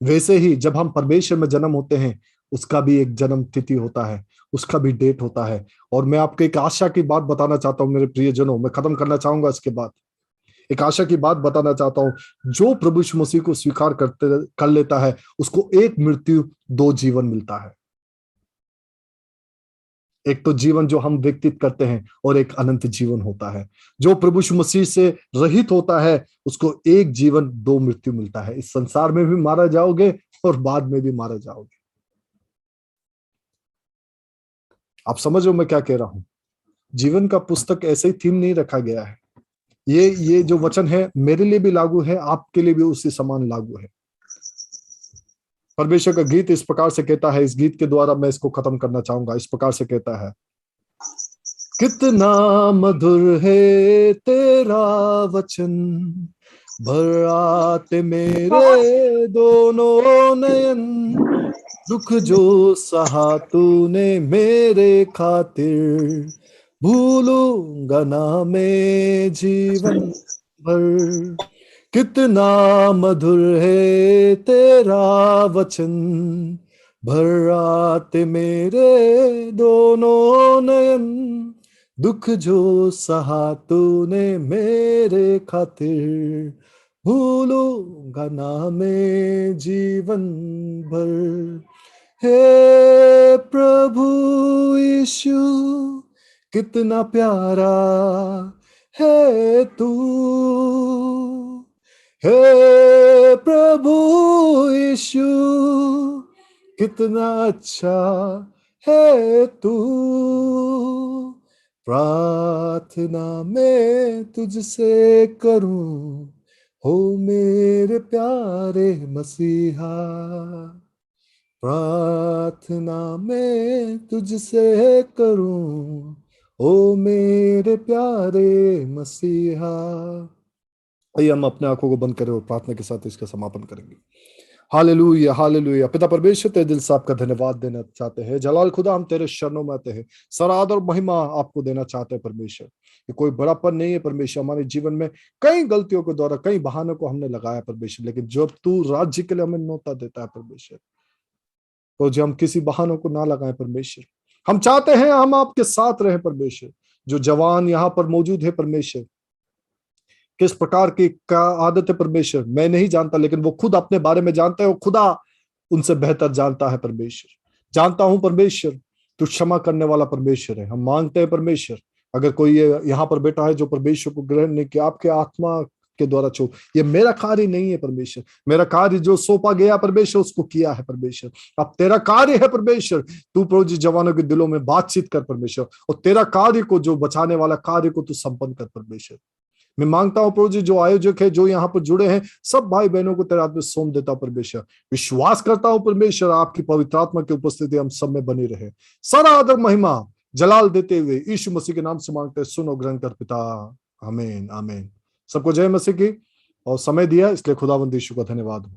वैसे ही जब हम परमेश्वर में जन्म होते हैं, उसका भी एक जन्म तिथि होता है, उसका भी डेट होता है। और मैं आपको एक आशा की बात बताना चाहता हूं मेरे प्रियजनों, मैं खत्म करना चाहूंगा इसके बाद। एक आशा की बात बताना चाहता हूं, जो प्रभु यीशु मसीह को स्वीकार कर लेता है, उसको एक मृत्यु, दो जीवन मिलता है। एक तो जीवन जो हम व्यतीत करते हैं, और एक अनंत जीवन होता है। जो प्रभु यीशु मसीह से रहित होता है, उसको एक जीवन, दो मृत्यु मिलता है। इस संसार में भी मारा जाओगे और बाद में भी मारा जाओगे। आप समझ रहे हो मैं क्या कह रहा हूं? जीवन का पुस्तक ऐसे ही थीम नहीं रखा गया है। ये जो वचन है मेरे लिए भी लागू है, आपके लिए भी उसी समान लागू है। परमेश्वर का गीत इस प्रकार से कहता है, इस गीत के द्वारा मैं इसको खत्म करना चाहूंगा। इस प्रकार से कहता है, कितना मधुर है तेरा वचन, भर आते मेरे दोनों नयन, दुख जो सहा तूने मेरे खातिर, भूलूंगा ना मैं जीवन भर। कितना मधुर है तेरा वचन, भर रात मेरे दोनों नयन, दुख जो सहा तूने मेरे खातिर, भूलूंगा ना मैं जीवन भर। हे प्रभु यीशु, कितना प्यारा है तू, हे प्रभु यीशु, कितना अच्छा है तू। प्रार्थना मैं तुझसे करूं, हो मेरे प्यारे मसीहा, प्रार्थना मैं तुझसे करूं, ओ मेरे प्यारे मसीहा। आइए हम अपने आंखों को बंद करें और प्रार्थना के साथ इसका समापन करेंगे। Hallelujah hallelujah. पिता परमेश्वर, तेरे दिल से आपका धन्यवाद देना चाहते हैं। जलाल खुदा, हम तेरे शरणों में आते हैं, सराद और महिमा आपको देना चाहते हैं परमेश्वर। ये कोई बड़ापन नहीं है परमेश्वर, हमारे जीवन में कई गलतियों के द्वारा कई बहानों को हमने लगाया परमेश्वर, लेकिन जब तू राज्य के लिए हमें न्योता देता है परमेश्वर, तो जो हम किसी बहानों को ना लगाएं परमेश्वर। हम चाहते हैं हम आपके साथ रहे परमेश्वर। जो जवान यहाँ पर मौजूद है परमेश्वर, किस प्रकार की का आदत है परमेश्वर मैं नहीं जानता, लेकिन वो खुद अपने बारे में जानता है, वो खुदा उनसे बेहतर जानता है परमेश्वर। जानता हूं परमेश्वर तू क्षमा करने वाला परमेश्वर है। हम मांगते हैं परमेश्वर, अगर कोई यहाँ पर बैठा है जो परमेश्वर को ग्रहण नहीं किया, आपके आत्मा के द्वारा छो, ये मेरा कार्य नहीं है परमेश्वर, मेरा कार्य जो सौंपा गया परमेश्वर उसको किया है परमेश्वर। अब तेरा कार्य है परमेश्वर, तू प्रभु जी जवानों के दिलों में बातचीत कर परमेश्वर, और तेरा कार्य को जो बचाने वाला कार्य को तू संपन्न कर परमेश्वर। मैं मांगता हूं प्रभु जी, जो आयोजक है, जो यहाँ पर जुड़े हैं, सब भाई बहनों को तेरे हाथ में सौंप देता हूं परमेश्वर। विश्वास करता हूं परमेश्वर, आपकी पवित्र आत्मा की उपस्थिति हम सब में बनी रहे। सारा आदर महिमा जलाल देते हुए यीशु मसीह के नाम से मांगते हैं, सुनो ग्रहण कर पिता, आमीन आमीन। सबको जय मसीह की। और समय दिया इसलिए खुदावंद यीशु का धन्यवाद हो।